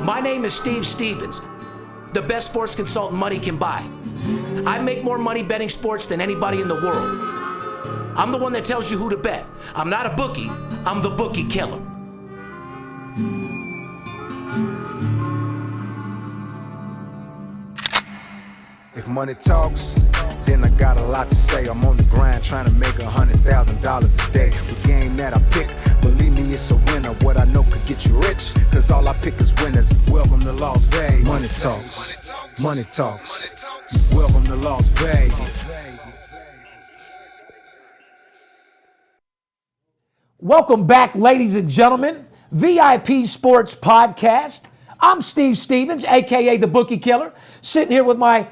My name is Steve Stevens, the best sports consultant money can buy. I make more money betting sports than anybody in the world. I'm the one that tells you who to bet. I'm not a bookie, I'm the Bookie Killer. If money talks, then I got a lot to say. I'm on the grind trying to make $100,000 a day. The game that I pick, believe me, it's a winner. What I know could get you rich, cause all I pick is winners. Welcome to Las Vegas. Money talks, money talks. Welcome to Las Vegas. Welcome back, ladies and gentlemen. VIP Sports Podcast. I'm Steve Stevens, a.k.a. the Bookie Killer, sitting here with my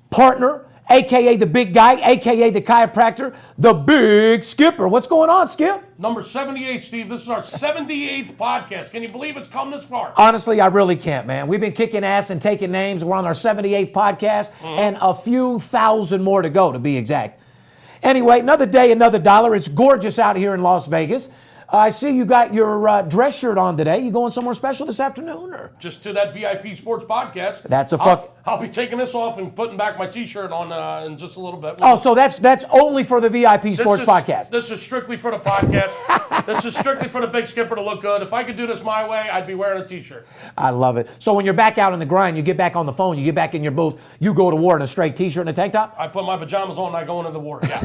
partner, a.k.a. the big guy, a.k.a. the chiropractor, the Big Skipper. What's going on, Skip? Number 78, Steve. This is our 78th podcast. Can you believe it's come this far? Honestly, I really can't, man. We've been kicking ass and taking names. We're on our 78th podcast, and a few thousand more to go, to be exact. Anyway, another day, another dollar. It's gorgeous out here in Las Vegas. I see you got your dress shirt on today. You going somewhere special this afternoon, or? Just to that VIP Sports Podcast. That's a I'll be taking this off and putting back my T-shirt on in just a little bit. Oh, so that's only for the VIP Sports Podcast. This is strictly for the podcast. This is strictly for the Big Skipper to look good. If I could do this my way, I'd be wearing a T-shirt. I love it. So when you're back out on the grind, you get back on the phone, you get back in your booth, you go to war in a straight T-shirt and a tank top? I put my pajamas on and I go into the war. Yeah,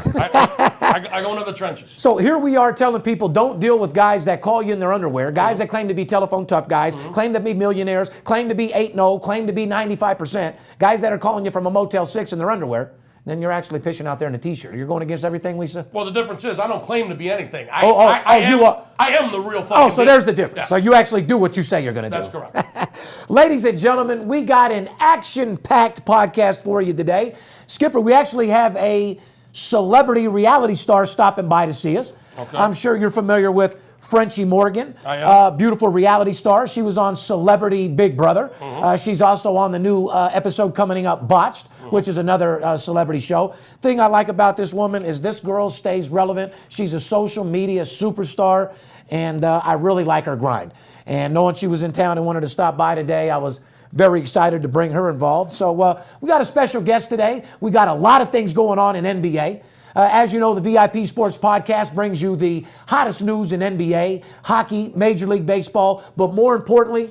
I go into the trenches. So here we are telling people, don't deal with guys that call you in their underwear, guys that claim to be telephone tough guys, claim to be millionaires, claim to be 8-0, claim to be 95%, guys that are calling you from a Motel 6 in their underwear, then you're actually pitching out there in a T-shirt. You're going against everything we said? Well, the difference is I don't claim to be anything. I am the real fucking Oh, so beast. there's the difference. Yeah. So you actually do what you say you're going to do. That's correct. Ladies and gentlemen, we got an action-packed podcast for you today. Skipper, we actually have a celebrity reality star stopping by to see us. Okay. I'm sure you're familiar with Frenchy Morgan, I am. Beautiful reality star. She was on Celebrity Big Brother. She's also on the new episode coming up, Botched, which is another celebrity show. Thing I like about this woman is this girl stays relevant. She's a social media superstar, and I really like her grind. And knowing she was in town and wanted to stop by today, I was very excited to bring her involved. So we got a special guest today. We got a lot of things going on in NBA. As you know, the VIP Sports Podcast brings you the hottest news in NBA, hockey, Major League Baseball, but more importantly,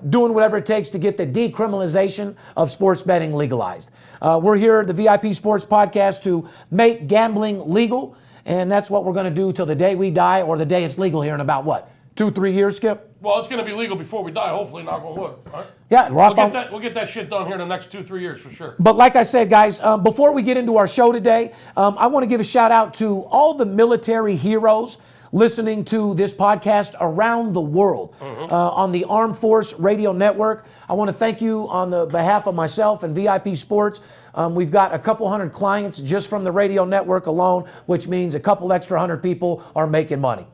doing whatever it takes to get the decriminalization of sports betting legalized. We're here at the VIP Sports Podcast to make gambling legal, and that's what we're going to do till the day we die or the day it's legal here in about, what, 2-3 years, Skip? Well, it's going to be legal before we die, hopefully, knock on wood. Right? Yeah, We'll get that shit done here in the next 2-3 years for sure. But like I said, guys, before we get into our show today, I want to give a shout out to all the military heroes listening to this podcast around the world on the Armed Force Radio Network. I want to thank you on the behalf of myself and VIP Sports. We've got a couple hundred clients just from the radio network alone, which means a couple extra hundred people are making money.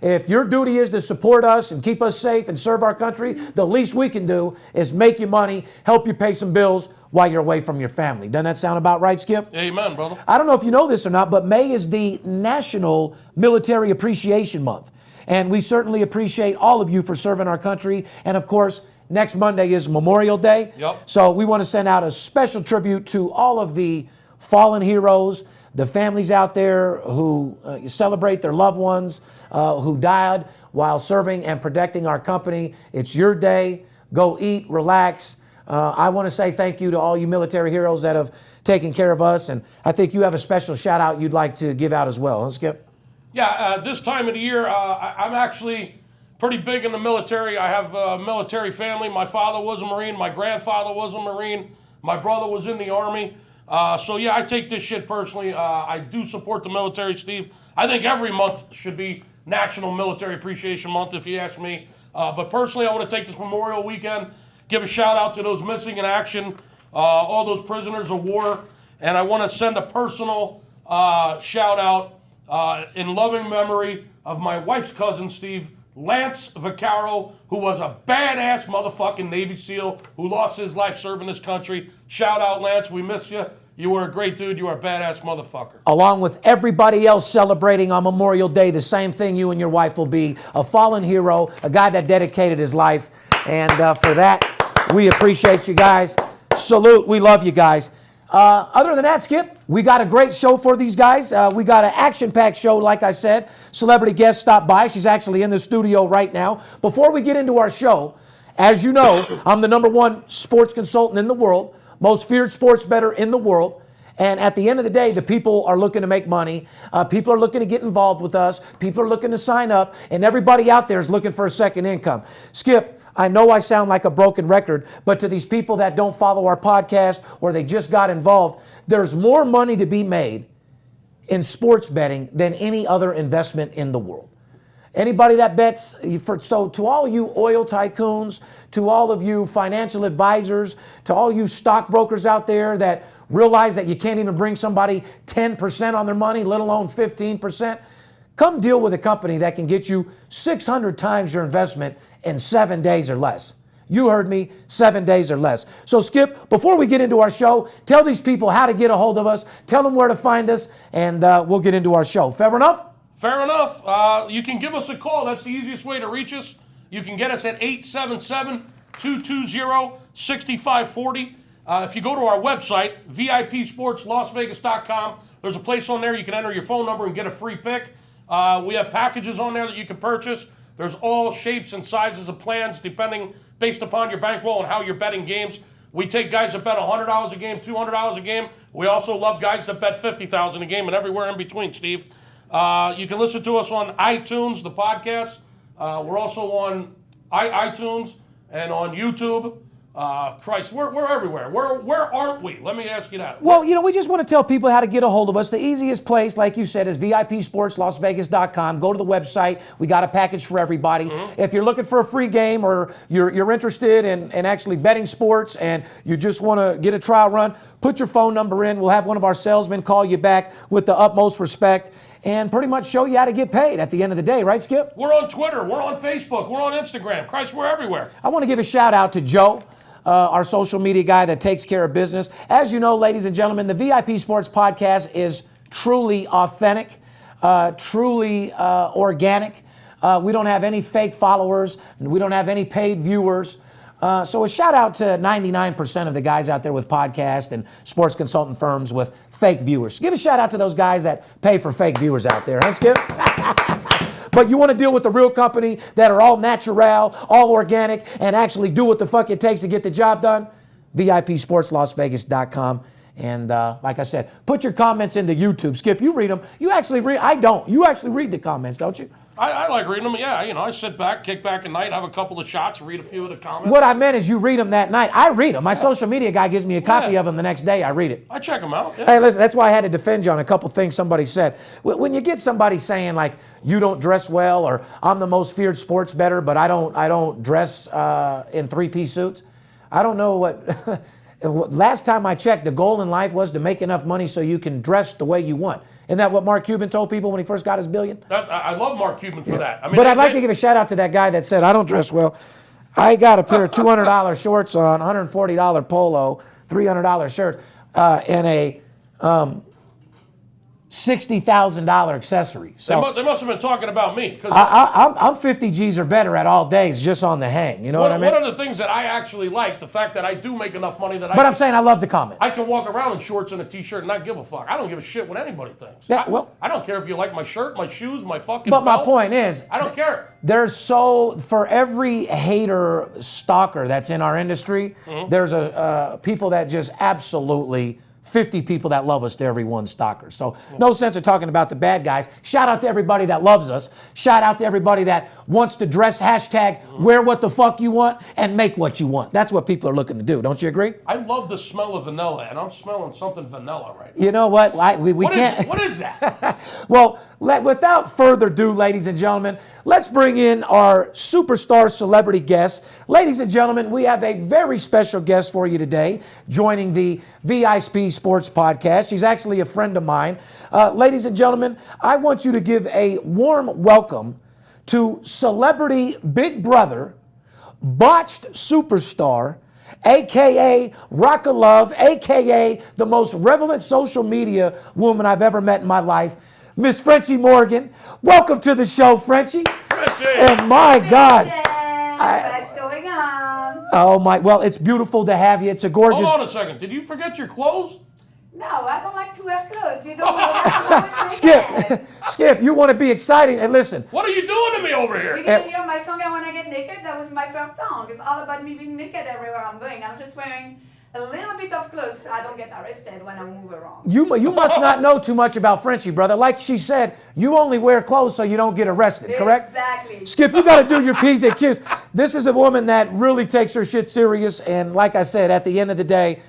If your duty is to support us and keep us safe and serve our country, the least we can do is make you money, help you pay some bills while you're away from your family. Doesn't that sound about right, Skip? Amen, brother. I don't know if you know this or not, but May is the National Military Appreciation Month. And we certainly appreciate all of you for serving our country. And of course, next Monday is Memorial Day. Yep. So we want to send out a special tribute to all of the fallen heroes, the families out there who celebrate their loved ones who died while serving and protecting our company. It's your day. Go eat, relax. I want to say thank you to all you military heroes that have taken care of us. And I think you have a special shout out you'd like to give out as well, huh, Skip? Yeah, this time of the year, I'm actually pretty big in the military. I have a military family. My father was a Marine. My grandfather was a Marine. My brother was in the Army. So yeah, I take this shit personally. I do support the military, Steve. I think every month should be National Military Appreciation Month, if you ask me. But personally, I want to take this Memorial Weekend, give a shout out to those missing in action, all those prisoners of war, and I want to send a personal shout out in loving memory of my wife's cousin, Steve, Lance Vaccaro, who was a badass motherfucking Navy SEAL who lost his life serving this country. Shout out, Lance. We miss you. You were a great dude. You were a badass motherfucker. Along with everybody else celebrating on Memorial Day, the same thing you and your wife will be. A fallen hero, a guy that dedicated his life. And for that, we appreciate you guys. Salute. We love you guys. Other than that, Skip, we got a great show for these guys. We got an action-packed show, like I said. Celebrity guest stopped by. She's actually in the studio right now. Before we get into our show, as you know, I'm the #1 sports consultant in the world, most feared sports bettor in the world. And at the end of the day, the people are looking to make money. People are looking to get involved with us. People are looking to sign up. And everybody out there is looking for a second income. Skip, I know I sound like a broken record, but to these people that don't follow our podcast or they just got involved, there's more money to be made in sports betting than any other investment in the world. Anybody that bets, so to all you oil tycoons, to all of you financial advisors, to all you stockbrokers out there that realize that you can't even bring somebody 10% on their money, let alone 15%, come deal with a company that can get you 600 times your investment in 7 days or less. You heard me, 7 days or less. So Skip, before we get into our show, tell these people how to get a hold of us, tell them where to find us, and we'll get into our show. Fair enough? Fair enough. You can give us a call. That's the easiest way to reach us. You can get us at 877-220-6540. If you go to our website, VIPSportsLasVegas.com, there's a place on there you can enter your phone number and get a free pick. We have packages on there that you can purchase. There's all shapes and sizes of plans based upon your bankroll and how you're betting games. We take guys that bet $100 a game, $200 a game. We also love guys that bet $50,000 a game and everywhere in between, Steve. You can listen to us on iTunes, the podcast. We're also on iTunes and on YouTube. Christ, we're everywhere. Where aren't we? Let me ask you that. Well, we just want to tell people how to get a hold of us. The easiest place, like you said, is VIPSportsLasVegas.com. Go to the website. We got a package for everybody. Mm-hmm. If you're looking for a free game or you're interested in actually betting sports and you just want to get a trial run, put your phone number in. We'll have one of our salesmen call you back with the utmost respect and pretty much show you how to get paid at the end of the day, right, Skip? We're on Twitter. We're on Facebook. We're on Instagram. Christ, we're everywhere. I want to give a shout out to Joe. Our social media guy that takes care of business. As you know, ladies and gentlemen, the VIP Sports Podcast is truly authentic, truly organic. We don't have any fake followers. We don't have any paid viewers. So a shout out to 99% of the guys out there with podcasts and sports consultant firms with fake viewers. Give a shout out to those guys that pay for fake viewers out there, huh, Skip? But you want to deal with the real company that are all natural, all organic, and actually do what the fuck it takes to get the job done? VIPSportsLasVegas.com. And like I said, put your comments into YouTube. Skip, you read them. You actually read. I don't. You actually read the comments, don't you? I like reading them. Yeah, I sit back, kick back at night, have a couple of shots, read a few of the comments. What I meant is you read them that night. I read them. My social media guy gives me a copy of them the next day. I read it. I check them out. Yeah. Hey, listen, that's why I had to defend you on a couple things somebody said. When you get somebody saying like, you don't dress well, or I'm the most feared sports bettor, but I don't dress in three-piece suits. I don't know what... Last time I checked, the goal in life was to make enough money so you can dress the way you want. Isn't that what Mark Cuban told people when he first got his billion? I love Mark Cuban for that. But I'd like to give a shout out to that guy that said, I don't dress well. I got a pair of $200 shorts on, $140 polo, $300 shirt, and a $60,000 accessory. So they must have been talking about me. I'm 50 G's or better at all days just on the hang. You know what I mean? One of the things that I actually like, the fact that I do make enough money that I'm saying I love the comments. I can walk around in shorts and a t-shirt and not give a fuck. I don't give a shit what anybody thinks. I don't care if you like my shirt, my shoes, my fucking But belt. my point is, I don't care. For every hater stalker that's in our industry, there's people that just absolutely 50 people that love us to every one stalker. So no sense of talking about the bad guys. Shout out to everybody that loves us. Shout out to everybody that wants to dress #wear what the fuck you want and make what you want. That's what people are looking to do. Don't you agree? I love the smell of vanilla, and I'm smelling something vanilla right now. You know what? We can't. What is that? Well, without further ado, ladies and gentlemen, let's bring in our superstar celebrity guest. Ladies and gentlemen, we have a very special guest for you today, joining the VIP Sports Podcast. She's actually a friend of mine. Ladies and gentlemen, I want you to give a warm welcome to celebrity Big Brother, Botched superstar, a.k.a. Rock of Love, a.k.a. the most relevant social media woman I've ever met in my life, Miss Frenchy Morgan. Welcome to the show, Frenchy. Frenchy. And my God. What's going on? Oh my, well, it's beautiful to have you. It's a gorgeous. Hold on a second. Did you forget your clothes? No, I don't like to wear clothes. You don't know. I'm always naked. Skip, you want to be exciting. And listen, What are you doing to me over You're here? gonna hear my song, I Wanna Get Naked. That was my first song. It's all about me being naked everywhere I'm going. I'm just wearing a little bit of clothes so I don't get arrested when I move around. you must not know too much about Frenchy, brother. Like she said, you only wear clothes so you don't get arrested, correct? Exactly. Skip, you got to do your P's and Q's. This is a woman that really takes her shit serious. And like I said, at the end of the day,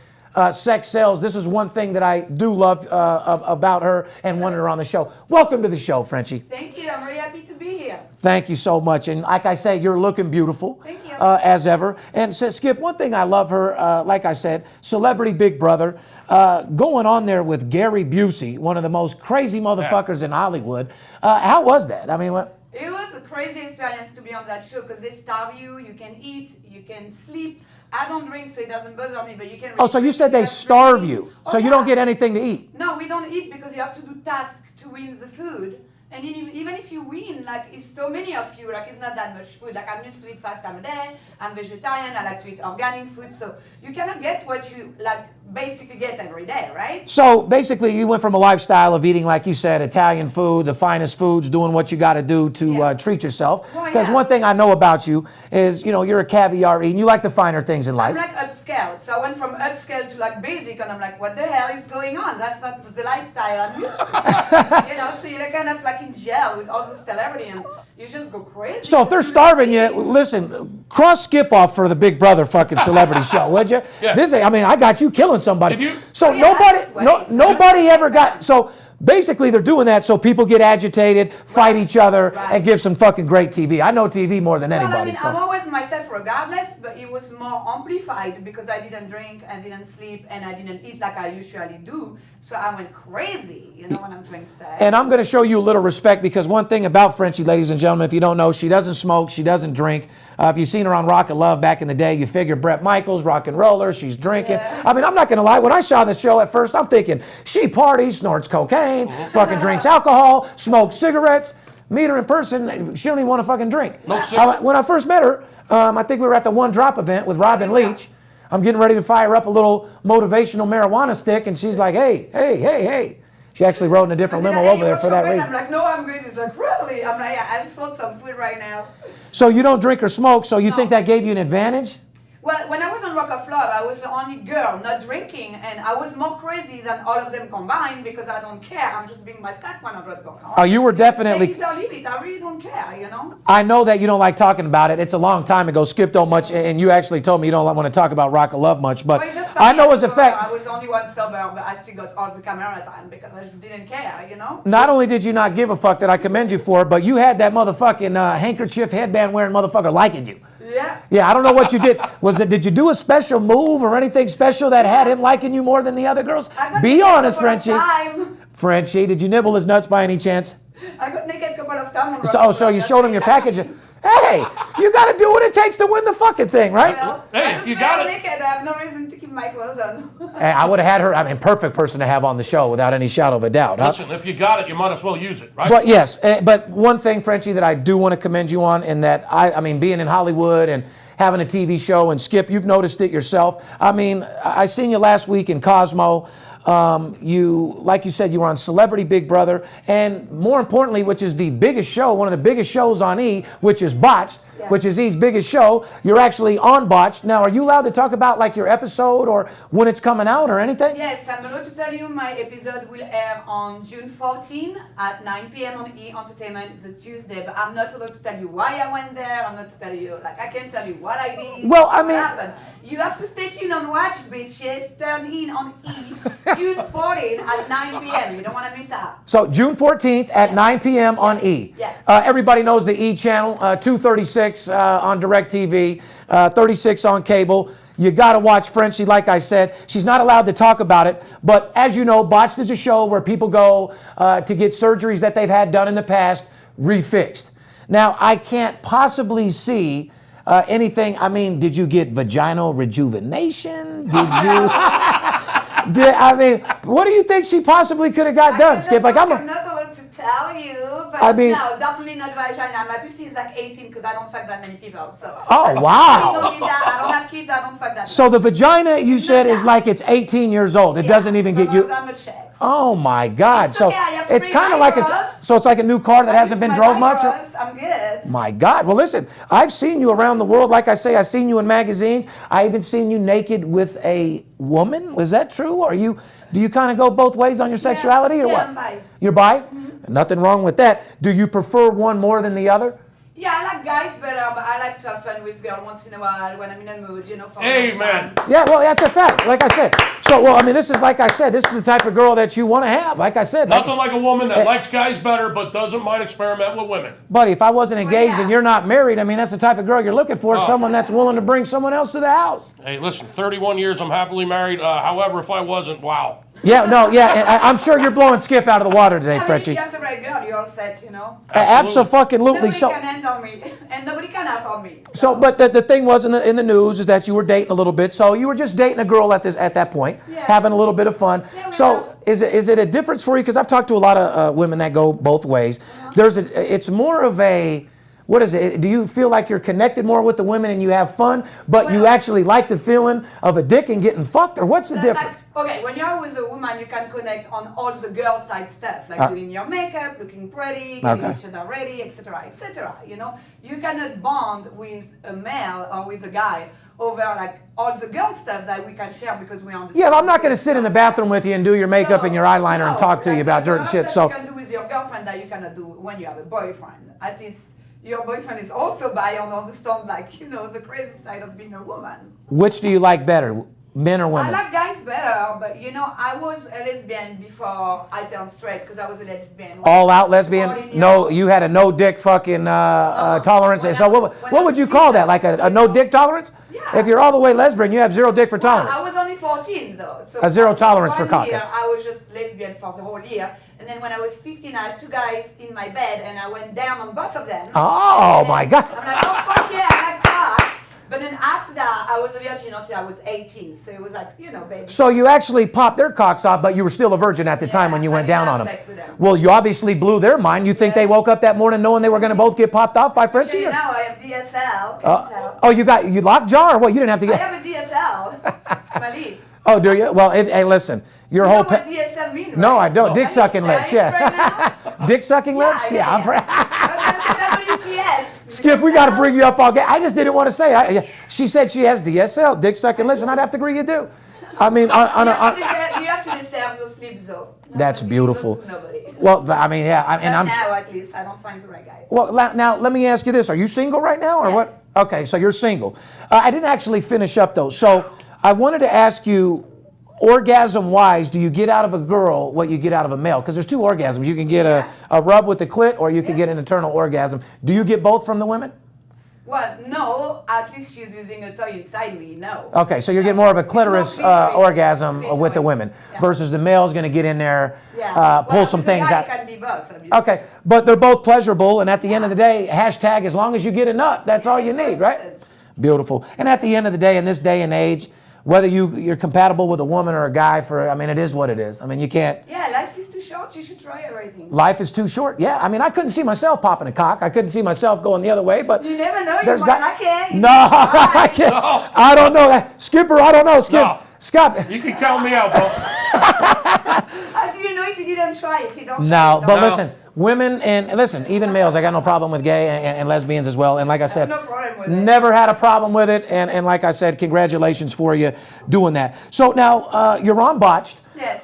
sex sells. This is one thing that I do love about her and wanted her on the show. Welcome to the show, Frenchy. Thank you. I'm really happy to be here. Thank you so much. And like I say, you're looking beautiful. Thank you. As ever. And so, Skip, one thing I love her, like I said, Celebrity Big Brother, going on there with Gary Busey, one of the most crazy motherfuckers in Hollywood. How was that? I mean, what? It was a crazy experience to be on that show because they starve you, you can eat, you can sleep. I don't drink, so it doesn't bother me, but you can... Oh, so you said they starve you, so you don't get anything to eat? No, we don't eat because you have to do tasks to win the food. And even if you win, like, it's so many of you, like, it's not that much food. Like, I'm used to eat 5 times a day. I'm vegetarian. I like to eat organic food. So you cannot get what you, like, basically get every day, right? So basically, you went from a lifestyle of eating, like you said, Italian food, the finest foods, doing what you got to do to treat yourself. Because one thing I know about you is, you know, you're a caviar eating. You like the finer things in life. I'm like upscale. So I went from upscale to like basic, and I'm like, what the hell is going on? That's not the lifestyle I'm used to. You know, so you're kind of like in jail with all those celebrity, and you just go crazy. So if they're starving you, listen, cross Skip off for the Big Brother fucking celebrity show, would you? Yeah. This, I mean, I got you killing somebody. Did you? So Oh, yeah, nobody ever got, so basically they're doing that so people get agitated, fight each other, and give some fucking great TV. I know TV more than Well, anybody. I mean, So. I'm always myself regardless, but it was more amplified because I didn't drink, I didn't sleep, and I didn't eat like I usually do. So I went crazy, you know what I'm trying to say? And I'm going to show you a little respect because one thing about Frenchy, ladies and gentlemen, if you don't know, she doesn't smoke, she doesn't drink. If you've seen her on Rock of Love back in the day, you figure Bret Michaels, rock and roller, she's drinking. Yeah. I mean, I'm not going to lie. When I saw the show at first, I'm thinking, she parties, snorts cocaine, fucking drinks alcohol, smokes cigarettes. Meet her in person, she don't even want to fucking drink. No cigarettes. When I first met her, I think we were at the One Drop event with Robin Leach. I'm getting ready to fire up a little motivational marijuana stick, and she's like, hey. She actually rode in a different limo over there for that reason. I'm like, no, I'm good. He's like, really? I'm like, yeah, I just want some food right now. So you don't drink or smoke, so you think that gave you an advantage? Well, when I was on Rock of Love, I was the only girl not drinking, and I was more crazy than all of them combined because I don't care. I'm just being myself 100%. Oh, you were definitely... Take it or leave it. I really don't care, you know? I know that you don't like talking about it. It's a long time ago. Skip don't much, and you actually told me you don't want to talk about Rock of Love much, but Well, it's just I know funny, as a fact... I was the only one sober, but I still got all the camera time because I just didn't care, you know? Not only did you not give a fuck that I commend you for, but you had that motherfucking handkerchief headband wearing motherfucker liking you. Yeah. Yeah, I don't know what you did. Did you do a special move or anything special that had him liking you more than the other girls? I got Be naked honest, a couple of Frenchy. times. Frenchy, did you nibble his nuts by any chance? I got naked a couple of times. So you showed him your package. Hey, you got to do what it takes to win the fucking thing, right? Well, Hey, if you got it. naked, I have no reason to keep my clothes on. Hey, I would have had her, I mean, perfect person to have on the show without any shadow of a doubt. Huh? Listen, if you got it, you might as well use it, right? But yes, but one thing, Frenchy, that I do want to commend you on, and that I mean, being in Hollywood and having a TV show, and Skip, you've noticed it yourself. I mean, I seen you last week in Cosmo. You, like you said, you were on Celebrity Big Brother, and more importantly, which is the biggest show, one of the biggest shows on E, which is Botched, which is E's biggest show. You're actually on Botched. Now, are you allowed to talk about like your episode or when it's coming out or anything? Yes, I'm allowed to tell you my episode will air on June 14 at 9 p.m. on E Entertainment. It's a Tuesday, but I'm not allowed to tell you why I went there. I'm not to tell you, like, I can't tell you what I did. Well, I mean- what happened. You have to stay tuned on Watch, bitches. Turn in on E June 14 at 9 p.m. You don't want to miss out. So June 14th at 9 p.m. on E. Yes. Everybody knows the E channel, 236 on DirecTV, 36 on cable. You got to watch Frenchy, like I said. She's not allowed to talk about it, but as you know, Botched is a show where people go to get surgeries that they've had done in the past refixed. Now, I can't possibly see anything. I mean, did you get vaginal rejuvenation? Did you? I mean, what do you think she possibly could have got done, Skip? Like, I'm not allowed what to tell you, but I mean, no, definitely not vagina. My pussy is like 18 because I don't fuck that many people. So. Oh, wow. I don't need that. I don't have kids. I don't fuck that. So the much. vagina, you said, is like it's 18 years old. It doesn't even get you. I'm a check. Oh my God! It's So okay, I have it's three kind of like eyebrows. so it's like a new car that hasn't been drove much. I'm good. My God! Well, listen, I've seen you around the world. Like I say, I've seen you in magazines. I even seen you naked with a woman. Was that true? Or do you kind of go both ways on your sexuality, or what? I'm bi. You're bi? Nothing wrong with that. Do you prefer one more than the other? Yeah, I like guys better, but I like to have fun with girls once in a while when I'm in a mood, you know. For Amen. Yeah, well, that's a fact. Like I said. So, well, I mean, this is like I said. This is the type of girl that you want to have. Like I said. Nothing like a woman that likes guys better but doesn't mind experimenting with women. Buddy, if I wasn't engaged yeah. and you're not married, I mean, that's the type of girl you're looking for. Someone that's willing to bring someone else to the house. Hey, listen, 31 years, I'm happily married. However, if I wasn't, wow. Yeah, no, yeah, and I'm sure you're blowing Skip out of the water today, I mean, if Frenchie. you have the right girl, you're all set, you know. Absolutely. Nobody So, can handle me, and nobody can handle me. so, but the thing was in the news is that you were dating a little bit. So you were just dating a girl at that point, Yeah. having a little bit of fun. Yeah, we So are. is it a difference for you? Because I've talked to a lot of women that go both ways. It's more of a. What is it? Do you feel like you're connected more with the women and you have fun, but you Well- actually like the feeling of a dick and getting fucked, or what's the difference? Okay, when you're with a woman, you can connect on all the girl side stuff, like doing your makeup, looking pretty, getting Okay. each other ready, etc., etc. You know, you cannot bond with a male or with a guy over like all the girl stuff that we can share because we understand. Yeah, I'm not going to sit in the bathroom with you and do your makeup and your eyeliner and talk to you about dirt and shit. So you can do with your girlfriend that you cannot do when you have a boyfriend. At least your boyfriend is also bi and understand, like, you know, the crazy side of being a woman. which do you like better, men or I women? like guys better, but you know, I was a lesbian before I turned straight because I was a lesbian. All out lesbian? 14 No, years. you had a no dick fucking tolerance. when So I was- what when would I you was call that? little, Like a you no know. dick tolerance? Yeah. If you're all the way lesbian, you have zero dick for Well, tolerance. I was only 14 though. So A zero for tolerance for 1 cock. year, I was just lesbian for the whole year. And then when I was 15, I had 2 guys in my bed and I went down on both of them. Oh, And my then God. I'm like, oh fuck yeah, I like cock. But then after that, I was a virgin until I was 18. So it was like, you know, baby. So you actually popped their cocks off, but you were still a virgin at the time when you I went didn't down on have them. sex with them. Well, you obviously blew their mind. You think Yeah. they woke up that morning knowing they were going to both get popped off by Frenchy? Actually, now I have DSL. Oh, you lockjaw or what? You didn't have to I get. have a DSL. My lips. Oh, do you? Well, hey, listen, your You whole. know what DSL means, No, right? I don't. Are Dick you sucking lips. serious Yeah. right now? Dick sucking lips. Yeah. I'm I was gonna say WTS. Skip, we got to bring you up all game. I just didn't want to say. She said she has DSL, dick sucking lips, and I'd have to agree you do. I mean, You have to deserve those lips, though. That's Nobody beautiful. gives those to nobody. Well, I mean, yeah, and Not I'm. now, at least, I don't find the right guy. Well, now let me ask you this: are you single right now, or Yes. what? Okay, so you're single. I didn't actually finish up though, so I wanted to ask you, orgasm-wise, do you get out of a girl what you get out of a male? Because there's 2 orgasms. You can get a rub with the clit, or you can get an internal orgasm. Do you get both from the women? Well, no, at least she's using a toy inside me, no. Okay, so you're getting more of a clitoris clitoris. orgasm Clitoris. with the women Yeah. versus the male's going to get in there, Yeah. pull some with a things guy, out. it can be both, obviously. Okay, but they're both pleasurable, and at the end of the day, hashtag as long as you get a nut, that's all you need, right? Good. Beautiful. And at the end of the day, in this day and age, whether you're compatible with a woman or a guy, I mean, it is what it is. I mean, you can't. Yeah, life is too short, you should try everything. Life is too short. Yeah, I mean, I couldn't see myself popping a cock. I couldn't see myself going the other way, but You never know, you there's might got- like it. No, I can't. I don't know that. Skipper, I don't know. Skip. No. Scott. You can count me out, bro. How do you know if you didn't try? If you don't No, try, but you don't listen, women and listen, even males, I got no problem with gay and lesbians as well. And like I said, no problem with it. never had a problem with it. And like I said, congratulations for you doing that. So now you're on Botched. Yes.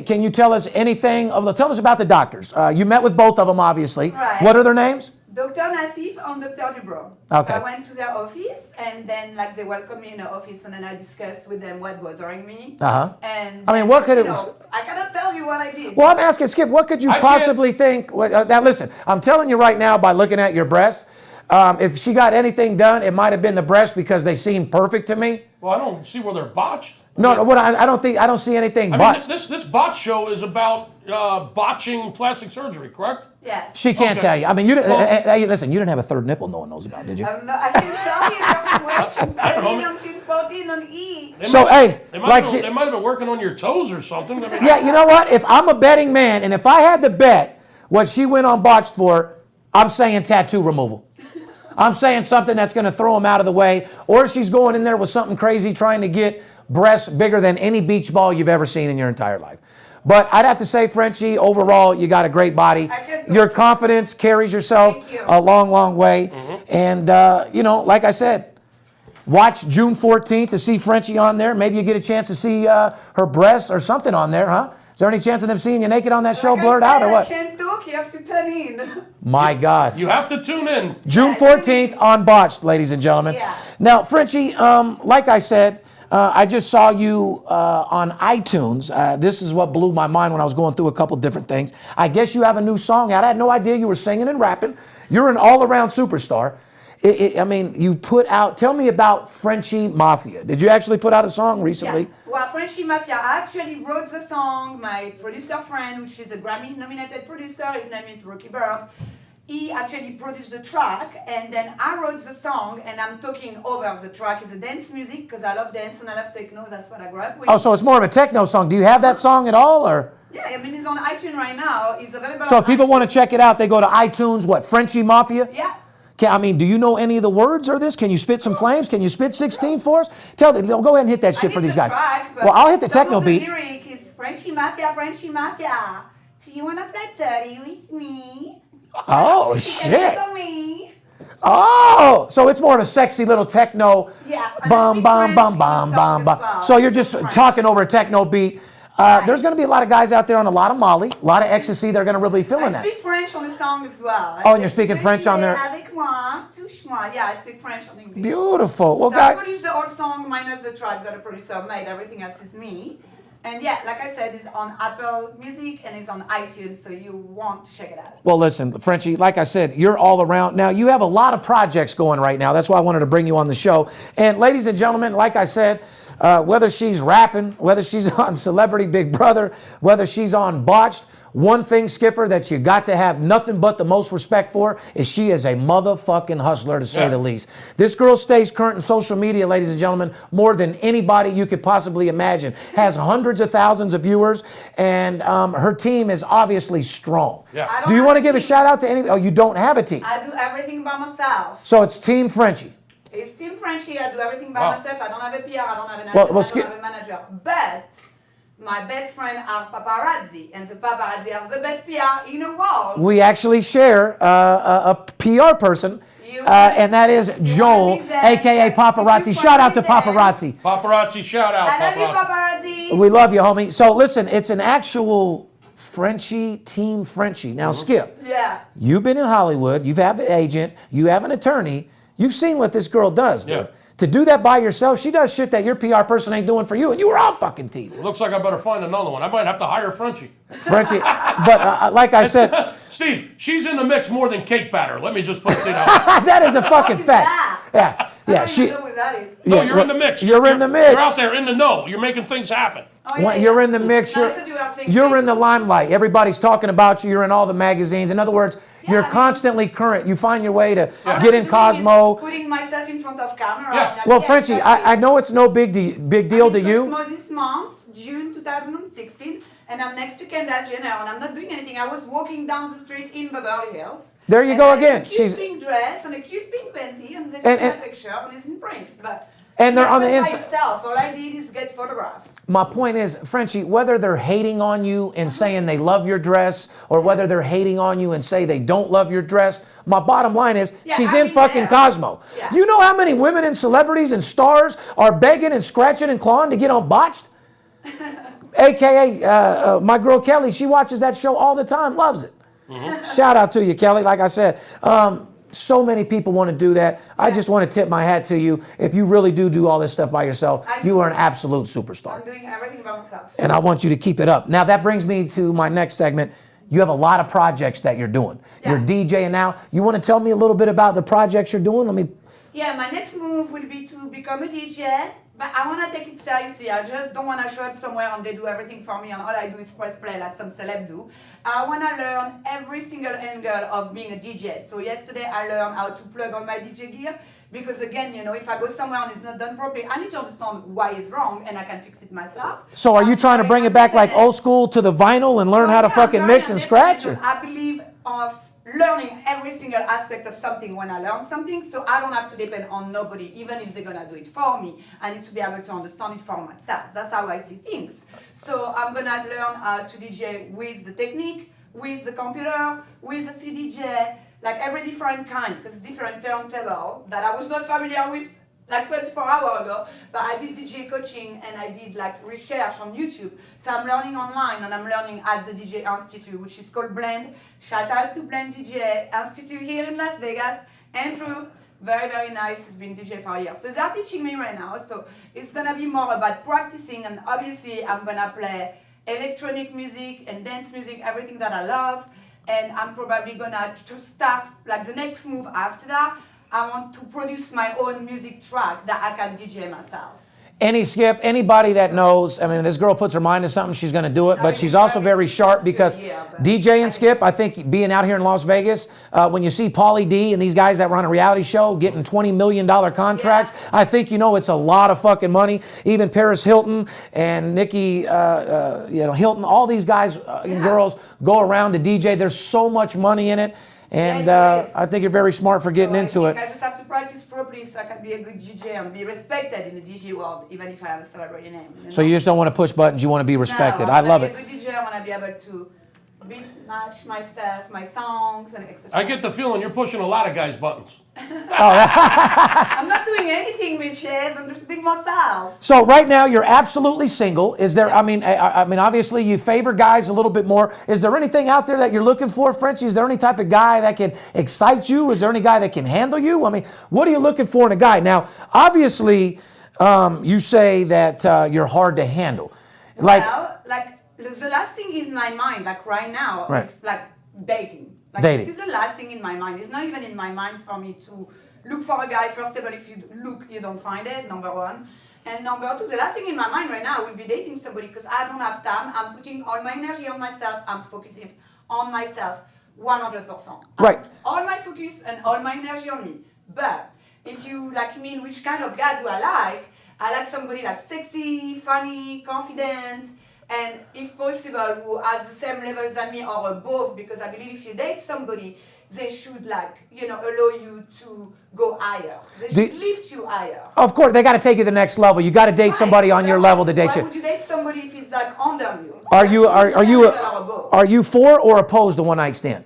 Can you tell us anything? Tell us about the doctors. You met with both of them, obviously. Right. What are their names? Dr. Nassif and Dr. Dubrow. Okay. So I went to their office and then like they welcomed me in the office and then I discussed with them what bothering me. Uh-huh. And I mean, then, what could you it- know, I cannot tell you what I did. Well, I'm asking Skip, what could you I can't- possibly think? Now, listen, I'm telling you right now by looking at your breasts, if she got anything done, it might have been the breasts because they seem perfect to me. Well, I don't see where they're botched. No, I don't see anything I mean, botched. this botch show is about botching plastic surgery, correct? Yes. She can't Okay. tell you. I mean, you didn't. Well- Hey, listen, you didn't have a third nipple no one knows about, did you? No, I can tell you after watching I don't know. 13 on June 14 on E. They So, might- hey, they might, like have, she- they might have been working on your toes or something. I mean, Yeah, you know what? If I'm a betting man and if I had to bet what she went on Botched for, I'm saying tattoo removal. I'm saying something that's going to throw them out of the way, or she's going in there with something crazy trying to get breasts bigger than any beach ball you've ever seen in your entire life. But I'd have to say, Frenchy, overall, you got a great body. Your confidence carries yourself a long, long way. And, you know, like I said, watch June 14th to see Frenchy on there. Maybe you get a chance to see her breasts or something on there, huh? Is there any chance of them seeing you naked on that show, blurred out, or what? I can't talk, you have to tune in. My God. You have to tune in. June 14th on Botched, ladies and gentlemen. Yeah. Now, Frenchy, like I said, I just saw you on iTunes. This is what blew my mind when I was going through a couple different things. I guess you have a new song out. I had no idea you were singing and rapping. You're an all-around superstar. I mean, you put out, tell me about Frenchy Mafia. Did you actually put out a song recently? Yeah. Well, Frenchy Mafia, I actually wrote the song. My producer friend, which is a Grammy-nominated producer, his name is Bookie Killer. He actually produced the track, and then I wrote the song, and I'm talking over the track. It's a dance music, because I love dance and I love techno. That's what I grew up with. Oh, so it's more of a techno song. Do you have that song at all, or? Yeah, I mean, it's on iTunes right now. It's available So on if people iTunes. want to check it out, they go to iTunes, what, Frenchy Mafia? Yeah. I mean, do you know any of the words or this? Can you spit some flames? Can you spit 16 for us? Tell them, go ahead and hit that shit for these guys. Well, I'll hit the techno beat. The lyric is Frenchy Mafia, Frenchy Mafia. Do you want to play dirty with me? Oh, So you can shit. handle me. Oh, so it's more of a sexy little techno. Yeah, and Bum, I speak bum, French bum, in bum, the bum, song bum. as well. So you're just French. talking over a techno beat. There's going to be a lot of guys out there on a lot of Molly, a lot of ecstasy. They're going to really be feeling I that. speak French on the song as well. Oh, and you're speaking French on there? Avec moi, touche-moi. Yeah, I speak French on English. Beautiful. Well, So I guys, produced the whole song minus the track that the producer made. Everything else is me. And yeah, like I said, it's on Apple Music and it's on iTunes, so you want to check it out. well, listen, Frenchy, like I said, you're all around. Now, you have a lot of projects going right now. That's why I wanted to bring you on the show. And ladies and gentlemen, like I said, whether she's rapping, whether she's on Celebrity Big Brother, whether she's on Botched, one thing, Skipper, that you got to have nothing but the most respect for is she is a motherfucking hustler, to say the least. This girl stays current in social media, ladies and gentlemen, more than anybody you could possibly imagine. Has hundreds of thousands of viewers, and her team is obviously strong. Yeah. I don't Do you have want to a give a team. shout out to any? Oh, you don't have a team. I do everything by myself. So it's Team Frenchy. It's Team Frenchy. I do everything by Wow. myself. I don't have a PR. I don't have an Well, agent. well, I don't have a manager. But my best friend are paparazzi, and the paparazzi are the best PR in the world. We actually share a PR person, You- and that is Joel, meet them. a.k.a. Paparazzi. If you Shout out to find them. Paparazzi. Paparazzi, shout out. I love you, Paparazzi. paparazzi. We love you, homie. So listen, it's an actual Frenchy, Team Frenchy. Now, Skip, Yeah. you've been in Hollywood. You have an agent. You have an attorney. You've seen what this girl does, dude. Yeah. To do that by yourself, she does shit that your PR person ain't doing for you, and you were on fucking TV. Looks like I better find another one. I might have to hire Frenchy. Frenchy, but like I said, Steve, she's in the mix more than cake batter. Let me just put it out. that is a fucking What is fact. that? Yeah, I yeah. don't She, even know who that is. No, Yeah, you're well, in the mix. you're in the mix. You're out there in the know. You're making things happen. Oh, yeah, you're yeah. in the mix. No, I You're, said you were saying you're cake. in the limelight. Everybody's talking about you. You're in all the magazines. In other words, you're I mean- constantly current. You find your way to All get I'm in doing Cosmo. is putting myself in front of camera. Yeah. and I'm Well, getting Frenchy, I know it's no big deal to you. Cosmo this month, June 2016, and I'm next to Kendall Jenner, and I'm not doing anything. I was walking down the street in Beverly Hills. There you and go I had again. A cute She's- pink dress and a cute pink panty, and they And- took my and- picture, and it's in print. But And they're on the by inside. itself. All I did is get photographed. My point is, Frenchy, whether they're hating on you and saying they love your dress, or whether they're hating on you and say they don't love your dress, my bottom line is Yeah, she's I in mean, fucking yeah. Cosmo. Yeah. You know how many women and celebrities and stars are begging and scratching and clawing to get on Botched? AKA my girl Kelly, she watches that show all the time, loves it. Shout out to you, Kelly. Like I said, so many people want to do that. I just want to tip my hat to you. If you really do all this stuff by yourself, I do. you are an absolute superstar. I'm doing everything by myself. And I want you to keep it up. Now, that brings me to my next segment. You have a lot of projects that you're doing. Yeah. You're DJing now. You want to tell me a little bit about the projects you're doing? Let me. Yeah, my next move will be to become a DJ But I want to take it seriously. I just don't want to show up somewhere and they do everything for me and all I do is press play like some celeb do. I want to learn every single angle of being a DJ. So yesterday I learned how to plug on my DJ gear because again, you know, if I go somewhere and it's not done properly, I need to understand why it's wrong and I can fix it myself. So are you trying to bring it back like old school to the vinyl and learn how to fucking mix and scratch? Or? I believe of learning every single aspect of something when I learn something, so I don't have to depend on nobody, even if they're gonna do it for me. I need to be able to understand it for myself. That's how I see things. So I'm gonna learn to DJ with the technique, with the computer, with the CDJ, like every different kind, because different turntable that I was not familiar with like 24 hours ago, but I did DJ coaching and I did like research on YouTube. So I'm learning online and I'm learning at the DJ Institute, which is called Blend. Shout out to Blend DJ Institute here in Las Vegas. Andrew, very, very nice, he's been DJ for years. So they're teaching me right now, so it's gonna be more about practicing and obviously I'm gonna play electronic music and dance music, everything that I love. And I'm probably gonna start like the next move after that. I want to produce my own music track that I can DJ myself. Skip, anybody that knows, I mean, this girl puts her mind to something, she's going to do it, but she's also very sharp because DJ and Skip, I think being out here in Las Vegas, when you see Pauly D and these guys that run a reality show getting $20 million contracts, I think, you know, it's a lot of fucking money. Even Paris Hilton and Nikki, Hilton, all these guys and girls go around to DJ. There's so much money in it. And I think you're very smart for getting into it. I just have to practice properly so I can be a good DJ and be respected in the DJ world, even if I have a celebrity name. You know? So you just don't want to push buttons, you want to be respected. No, I love it. I want to be a good DJ, I want to be able to beat match my stuff, my songs, and etc. I get the feeling you're pushing a lot of guys' buttons. I'm not doing anything, bitches. I'm just being myself. So right now you're absolutely single. Is there? I mean, obviously you favor guys a little bit more. Is there anything out there that you're looking for, Frenchy? Is there any type of guy that can excite you? Is there any guy that can handle you? I mean, what are you looking for in a guy? Now, you say that you're hard to handle. Well, the last thing in my mind, like right now, is like dating. Like dating. This is the last thing in my mind. It's not even in my mind for me to look for a guy. First of all, if you look, you don't find it, number one. And number two, the last thing in my mind right now will be dating somebody because I don't have time. I'm putting all my energy on myself. I'm focusing on myself 100%. Right. All my focus and all my energy on me. But if you like me, which kind of guy do I like? I like somebody like sexy, funny, confident, and if possible, who has the same levels as me or above, because I believe if you date somebody, they should allow you to go higher. They should lift you higher. Of course, they got to take you to the next level. You got to date somebody on your level to date you. Why would you date somebody if he's like under you? Are you for or opposed to one night stand?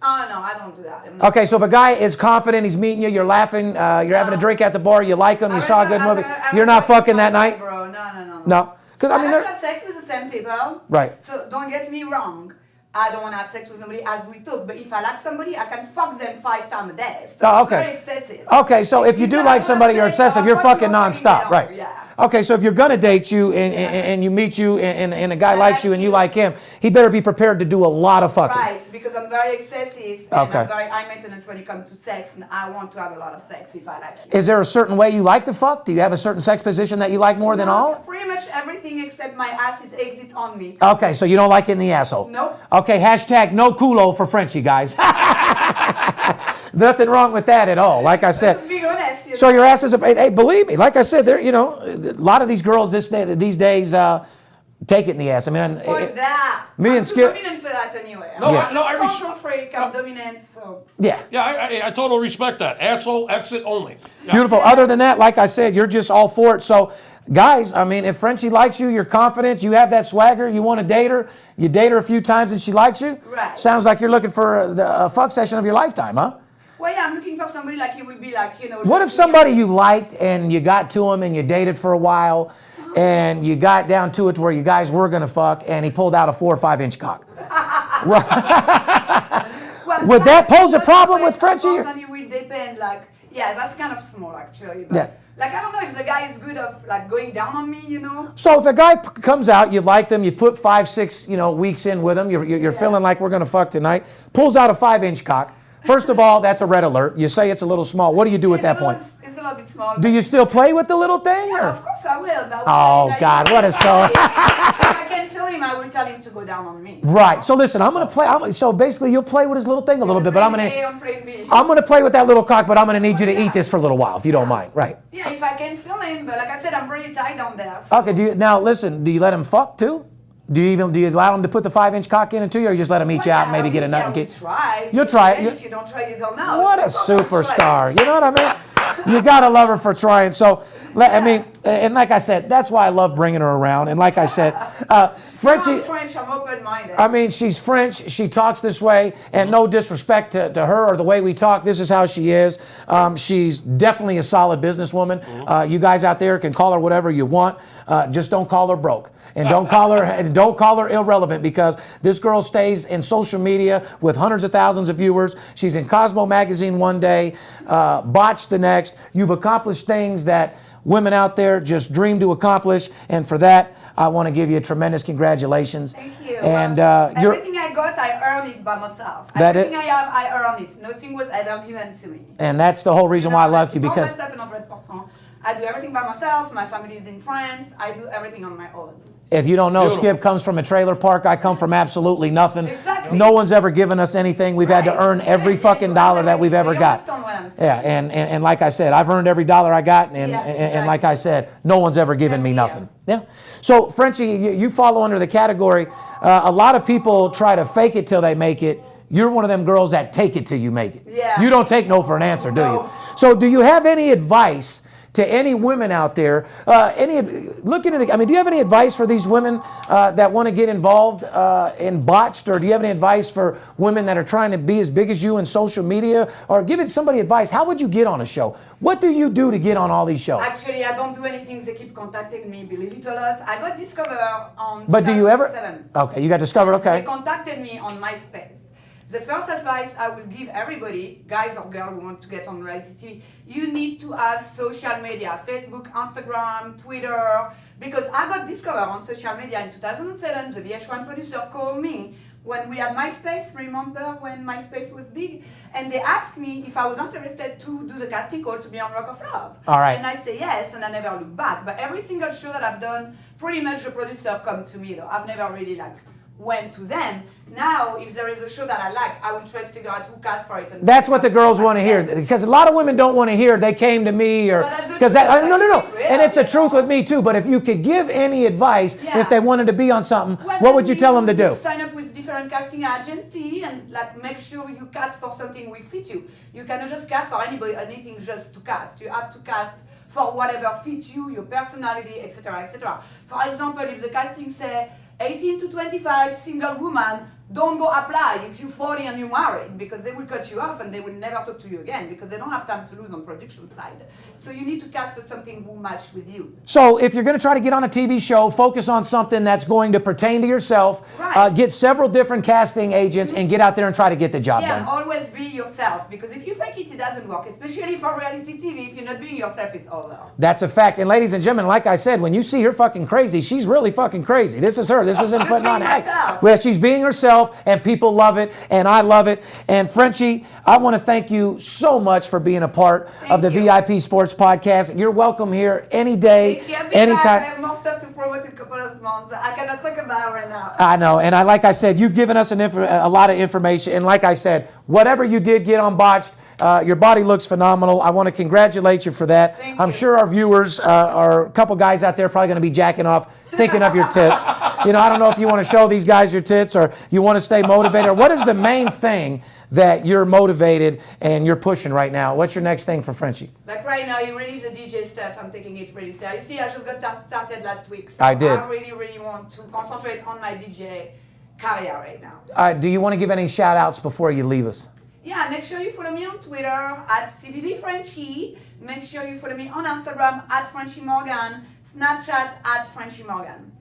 Oh no, I don't do that. Okay, so if a guy is confident, he's meeting you, you're laughing, you're having a drink at the bar, you like him, you saw a good movie, you're not fucking that night? Bro, no. No. Because I mean, I have sex with the same people. Right. So don't get me wrong. I don't want to have sex with somebody as we talk, but if I like somebody, I can fuck them 5 times a day. So very excessive. Okay, so if you do like somebody, you're excessive, you're fucking nonstop, right? Yeah. Okay, so if you're gonna date you and you meet you and a guy likes you and you like him, he better be prepared to do a lot of fucking. Right, because I'm very excessive and I'm very high maintenance when it comes to sex, and I want to have a lot of sex if I like it. Is there a certain way you like to fuck? Do you have a certain sex position that you like more than all? Pretty much everything except my ass is exit on me. Okay, so you don't like it in the asshole? Nope. Okay, hashtag no culo for Frenchy, guys. Nothing wrong with that at all. Like I said. Let's be honest, So your ass is a, hey, believe me, like I said, there, a lot of these girls these days take it in the ass. I mean, me and Skip. I'm dominant for that anyway. I control freak. I'm dominant, so. Yeah. Yeah, I totally respect that. Asshole exit only. Yeah. Beautiful. Other than that, like I said, you're just all for it. So, guys, I mean, if Frenchy likes you, you're confident, you have that swagger, you want to date her, you date her a few times and she likes you. Right. Sounds like you're looking for a fuck session of your lifetime, huh? Well, yeah, I'm looking for somebody like he would be like, What if somebody you liked and you got to him and you dated for a while and you got down to it to where you guys were going to fuck and he pulled out a 4 or 5 inch cock? Well, would that pose a problem with Frenchy? It will depend, that's kind of small actually. But I don't know if the guy is good of going down on me, So if a guy comes out, you liked him, you put 5, 6, weeks in with him, you're feeling like we're going to fuck tonight, pulls out a 5 inch cock. First of all, that's a red alert. You say it's a little small. What do you do at that point? It's a little bit small. Do you still play with the little thing? Yeah, Or? of course I will. But Oh, God, what a soul. If I can feel him, I will tell him to go down on me. Right. So listen, I'm going to play. So basically, you'll play with his little thing a little bit, but I'm going to play with that little cock, but I'm going to need you to eat this for a little while, if you don't mind. Right. Yeah, if I can feel him, but like I said, I'm pretty tight down there. So. Okay. Now listen. Do you let him fuck too? Do you allow him to put the 5-inch cock in it too, or you just let him eat you out and maybe get a nut and get? Try. You'll try it. If you don't try, you don't know. What a superstar! You know what I mean? You gotta love her for trying. So, I mean, and like I said, that's why I love bringing her around. And like I said, Frenchy. I'm French. I'm open-minded. I mean, she's French. She talks this way, and no disrespect to her or the way we talk. This is how she is. She's definitely a solid businesswoman. You guys out there can call her whatever you want. Just don't call her broke, and don't call her irrelevant, because this girl stays in social media with hundreds of thousands of viewers. She's in Cosmo magazine one day, Botched the next. You've accomplished things that women out there just dream to accomplish, and for that, I want to give you a tremendous congratulations. Thank you. And everything I got, I earned it by myself. Everything I have, I earned it. Nothing was ever given to me. And that's the whole reason why I love you, because myself 100%. I do everything by myself. My family is in France. I do everything on my own. if you don't know, Beautiful. Skip comes from a trailer park. I come from absolutely nothing. Exactly. No one's ever given us anything. We've had to earn every fucking dollar that we've ever got. Yeah, and like I said, I've earned every dollar I got, and like I said, no one's ever given me nothing. Yeah. So, Frenchy, you fall under the category. A lot of people try to fake it till they make it. You're one of them girls that take it till you make it. Yeah. You don't take no for an answer, do you? So, do you have any advice to any women out there? Do you have any advice for these women that want to get involved in Botched, or do you have any advice for women that are trying to be as big as you in social media, or giving somebody advice? How would you get on a show? What do you do to get on all these shows? Actually, I don't do anything. They keep contacting me, believe it or not. I got discovered on But do you ever? 2007. Okay, you got discovered. Okay. They contacted me on MySpace. The first advice I will give everybody, guys or girls who want to get on reality TV, you need to have social media, Facebook, Instagram, Twitter, because I got discovered on social media in 2007. The VH1 producer called me when we had MySpace, remember when MySpace was big? And they asked me if I was interested to do the casting call to be on Rock of Love. All right. And I say yes, and I never look back. But every single show that I've done, pretty much the producer come to me though. I've never really went to them. Now, if there is a show that I like, I will try to figure out who cast for it. And That's what the girls want to hear, because a lot of women don't want to hear they came to me, or because no, and it's the truth with me too. But if you could give any advice, if they wanted to be on something, what would you tell them to do? Sign up with different casting agency and make sure you cast for something will fit you. You cannot just cast for anybody, anything just to cast. You have to cast for whatever fits you, your personality, etc., etc. For example, if the casting say 18 to 25, single woman, don't go apply if you're 40 and you're married, because they will cut you off and they will never talk to you again, because they don't have time to lose on production side. So you need to cast for something who match with you. So if you're going to try to get on a TV show, focus on something that's going to pertain to yourself. Right. Get several different casting agents and get out there and try to get the job done. Yeah, always be yourself, because if you fake it, it doesn't work, especially for reality TV. If you're not being yourself, it's over. That's a fact. And ladies and gentlemen, like I said, when you see her fucking crazy, she's really fucking crazy. This is her. This isn't putting on an act. Well, she's being herself, and people love it, and I love it. And Frenchy, I want to thank you so much for being a part of the VIP Sports Podcast. You're welcome here any day, anytime. I have more stuff to promote in a couple of months. I cannot talk about right now. I know, and like I said, you've given us a lot of information. And like I said, whatever you did get on Botched, your body looks phenomenal. I want to congratulate you for that. I'm sure our viewers are a couple guys out there probably going to be jacking off, thinking of your tits. I don't know if you want to show these guys your tits, or you want to stay motivated. Or what is the main thing that you're motivated and you're pushing right now? What's your next thing for Frenchy? Like right now, you release the DJ stuff. I'm taking it really seriously. I just got started last week. So I did. I really, really want to concentrate on my DJ career right now. Do you want to give any shout outs before you leave us? Yeah, make sure you follow me on Twitter at cqBCcb. Make sure you follow me on Instagram at Frenchy Morgan, Snapchat at Frenchy Morgan.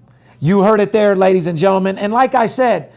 You heard it there, ladies and gentlemen. And like I said,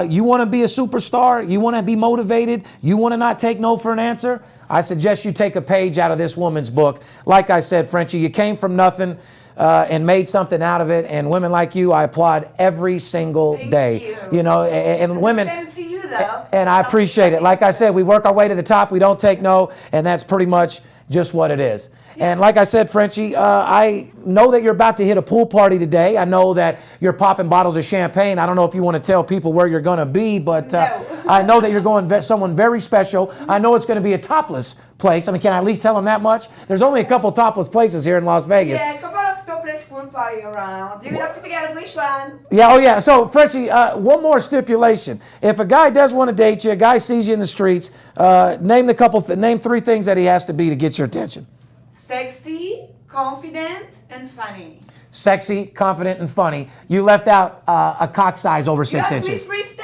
you want to be a superstar, you want to be motivated, you want to not take no for an answer, I suggest you take a page out of this woman's book. Like I said, Frenchy, you came from nothing and made something out of it. And women like you, I applaud every single day. You. And women. Same to you, though. And I appreciate it. Like I said, we work our way to the top. We don't take no. And that's pretty much just what it is. And like I said, Frenchy, I know that you're about to hit a pool party today. I know that you're popping bottles of champagne. I don't know if you want to tell people where you're going to be, but No. I know that you're going someone very special. I know it's going to be a topless place. I mean, can I at least tell them that much? There's only a couple topless places here in Las Vegas. Yeah, a couple of topless pool party around. You have to figure out which one. Yeah, oh yeah. So, Frenchy, one more stipulation. If a guy does want to date you, a guy sees you in the streets, name 3 things that he has to be to get your attention. Sexy, confident, and funny. Sexy, confident, and funny. You left out a cock size over 6 You asked me inches. 3 stuff.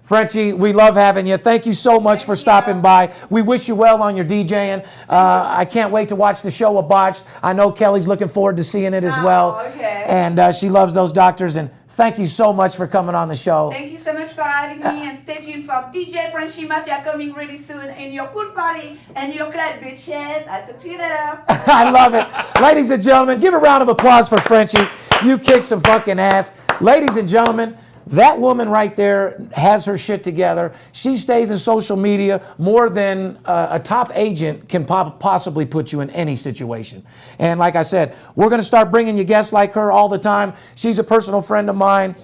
Frenchy, we love having you. Thank you so much for stopping by. We wish you well on your DJing. I can't wait to watch the show with Botched. I know Kelly's looking forward to seeing it as well. Okay. And she loves those doctors. And thank you so much for coming on the show. Thank you so much for having me, and stay tuned for DJ Frenchy Mafia coming really soon in your pool party and your club, bitches. I'll talk to you later. I love it. Ladies and gentlemen, give a round of applause for Frenchy. You kick some fucking ass. Ladies and gentlemen, that woman right there has her shit together. She stays in social media more than a top agent can possibly put you in any situation. And like I said, we're going to start bringing you guests like her all the time. She's a personal friend of mine.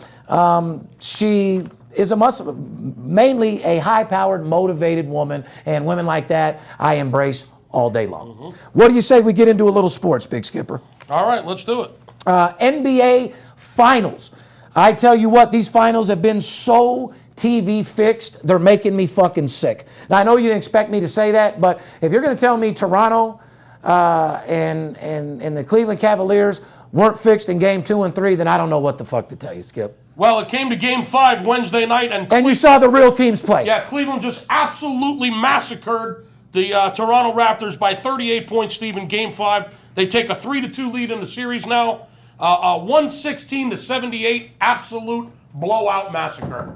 She is mainly a high-powered, motivated woman, and women like that I embrace all day long. What do you say we get into a little sports, Big Skipper? All right, let's do it. NBA Finals. I tell you what, these finals have been so TV fixed, they're making me fucking sick. Now, I know you didn't expect me to say that, but if you're going to tell me Toronto and the Cleveland Cavaliers weren't fixed in Game 2 and 3, then I don't know what the fuck to tell you, Skip. Well, it came to Game 5 Wednesday night, and you saw the real teams play. yeah, Cleveland just absolutely massacred the Toronto Raptors by 38 points, Steve, in Game 5. They take a 3-2 lead in the series now. 116-78, absolute blowout massacre.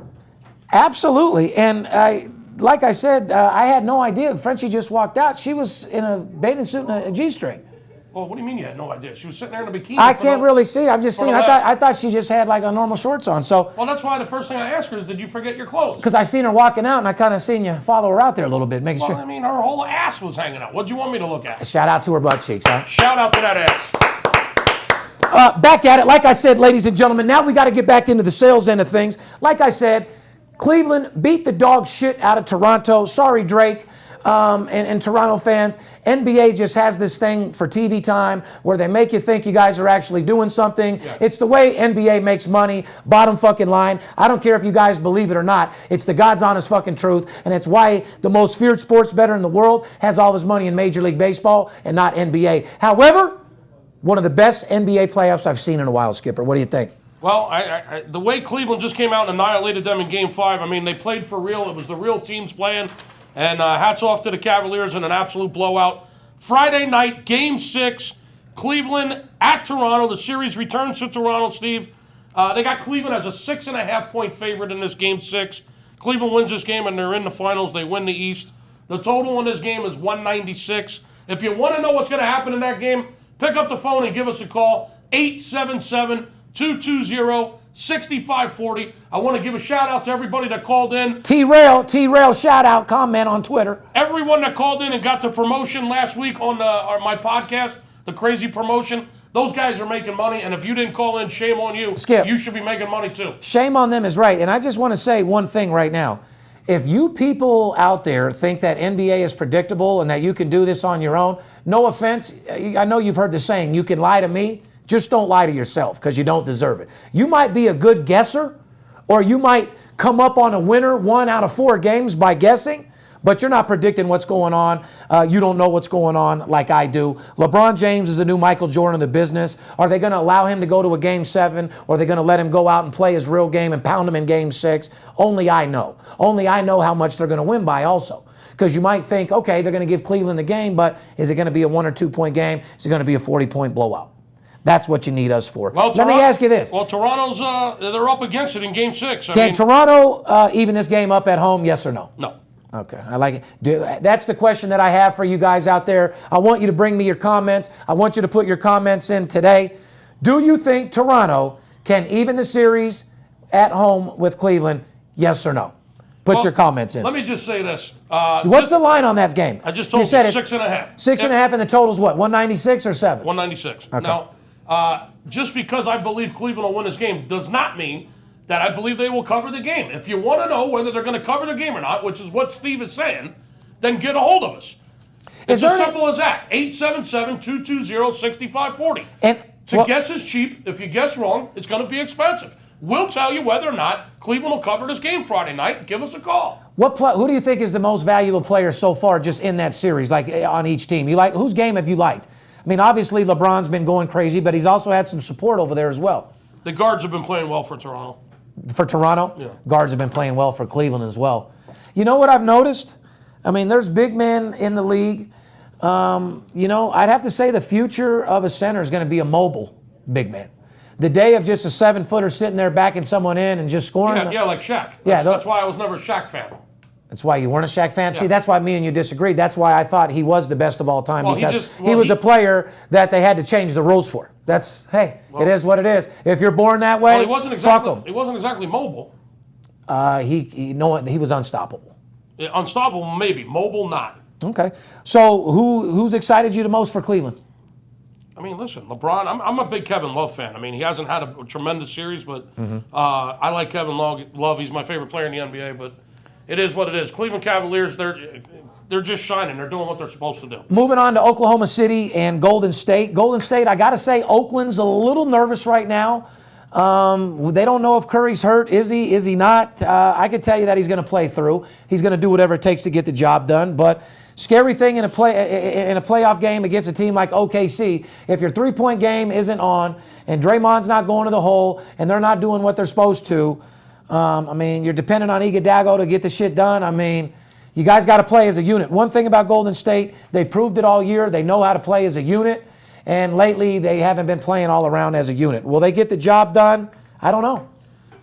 Absolutely. And like I said, I had no idea. Frenchy just walked out. She was in a bathing suit and a G-string. Well, what do you mean you had no idea? She was sitting there in a bikini. I can't really see. I'm just seeing. I thought she just had like a normal shorts on. So. Well, that's why the first thing I asked her is, did you forget your clothes? Because I seen her walking out, and I kind of seen you follow her out there a little bit, making Well, sure. I mean, her whole ass was hanging out. What do you want me to look at? Shout out to her butt cheeks, huh? Shout out to that ass. Back at it. Like I said, ladies and gentlemen, now we got to get back into the sales end of things. Like I said, Cleveland beat the dog shit out of Toronto. Sorry, Drake. And Toronto fans, NBA just has this thing for TV time where they make you think you guys are actually doing something. Yeah. It's the way NBA makes money, bottom fucking line. I don't care if you guys believe it or not. It's the God's honest fucking truth, and it's why the most feared sports bettor in the world has all his money in Major League Baseball and not NBA. However, one of the best NBA playoffs I've seen in a while, Skipper. What do you think? Well, the way Cleveland just came out and annihilated them in Game 5, I mean, they played for real. It was the real teams playing. And hats off to the Cavaliers in an absolute blowout. Friday night, Game 6, Cleveland at Toronto. The series returns to Toronto, Steve. They got Cleveland as a 6.5-point favorite in this Game 6. Cleveland wins this game, and they're in the finals. They win the East. The total in this game is 196. If you want to know what's going to happen in that game, pick up the phone and give us a call, 877-220-6540. I want to give a shout out to everybody that called in. T-Rail shout out, comment on Twitter. Everyone that called in and got the promotion last week on my podcast, the Crazy Promotion, those guys are making money, and if you didn't call in, shame on you. Skip. You should be making money too. Shame on them is right. And I just want to say one thing right now. If you people out there think that NBA is predictable and that you can do this on your own, no offense, I know you've heard the saying, you can lie to me, just don't lie to yourself because you don't deserve it. You might be a good guesser, or you might come up on a winner 1 out of 4 games by guessing, but you're not predicting what's going on. You don't know what's going on like I do. LeBron James is the new Michael Jordan of the business. Are they going to allow him to go to a Game 7, or are they going to let him go out and play his real game and pound him in Game 6? Only I know. Only I know how much they're going to win by also. Because you might think, okay, they're going to give Cleveland the game, but is it going to be a 1 or 2 point game? Is it going to be a 40-point blowout? That's what you need us for. Well, Let me ask you this. Well, Toronto's, they're up against it in Game 6. Can Toronto even this game up at home, yes or no? No. Okay, I like it. That's the question that I have for you guys out there. I want you to bring me your comments. I want you to put your comments in today. Do you think Toronto can even the series at home with Cleveland, yes or no? Put your comments in. Let me just say this. What's the line on that game? I just told you, said it's 6.5. 6.5, and the total's what, 196 or 7? 196. Okay. Now, just because I believe Cleveland will win this game does not mean that I believe they will cover the game. If you want to know whether they're going to cover the game or not, which is what Steve is saying, then get a hold of us. It's as simple as that. 877-220-6540. And guess is cheap. If you guess wrong, it's going to be expensive. We'll tell you whether or not Cleveland will cover this game Friday night. Give us a call. Who do you think is the most valuable player so far just in that series, like on each team? Whose game have you liked? I mean, obviously LeBron's been going crazy, but he's also had some support over there as well. The guards have been playing well for Toronto. For Toronto? Yeah. Guards have been playing well for Cleveland as well. You know what I've noticed? I mean, there's big men in the league. I'd have to say the future of a center is going to be a mobile big man. The day of just a 7-footer sitting there backing someone in and just scoring. Yeah, like Shaq. That's why I was never a Shaq fan. That's why you weren't a Shaq fan? Yeah. See, that's why me and you disagreed. That's why I thought he was the best of all time, Well, because he was a player that they had to change the rules for. It is what it is. If you're born that way, he wasn't exactly mobile. He was unstoppable. Yeah, unstoppable, maybe. Mobile, not. Okay. So who's excited you the most for Cleveland? I mean, listen, LeBron, I'm a big Kevin Love fan. I mean, he hasn't had a tremendous series, but I like Kevin Love. He's my favorite player in the NBA, but it is what it is. Cleveland Cavaliers, they're just shining. They're doing what they're supposed to do. Moving on to Oklahoma City and Golden State. Golden State, I got to say, Oakland's a little nervous right now. They don't know if Curry's hurt. Is he? Is he not? I can tell you that he's going to play through. He's going to do whatever it takes to get the job done, but scary thing in a playoff game against a team like OKC, if your three-point game isn't on and Draymond's not going to the hole and they're not doing what they're supposed to, you're dependent on Iguodala to get the shit done. You guys got to play as a unit. One thing about Golden State, they've proved it all year. They know how to play as a unit, and lately they haven't been playing all around as a unit. Will they get the job done? I don't know.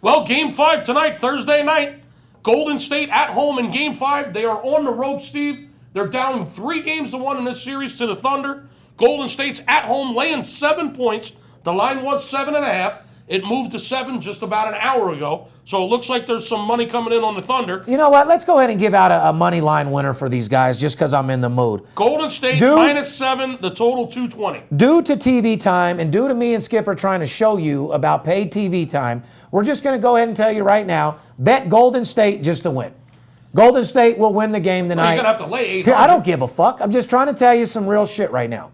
Well, Game 5 tonight, Thursday night. Golden State at home in Game 5. They are on the rope, Steve. They're down 3-1 in this series to the Thunder. Golden State's at home laying 7 points. The line was 7.5. It moved to 7 just about an hour ago. So it looks like there's some money coming in on the Thunder. You know what? Let's go ahead and give out a money line winner for these guys just because I'm in the mood. Golden State -7, the total 220. Due to TV time and due to me and Skipper trying to show you about paid TV time, we're just going to go ahead and tell you right now, bet Golden State just to win. Golden State will win the game tonight. You're going to have to lay 800. I don't give a fuck. I'm just trying to tell you some real shit right now.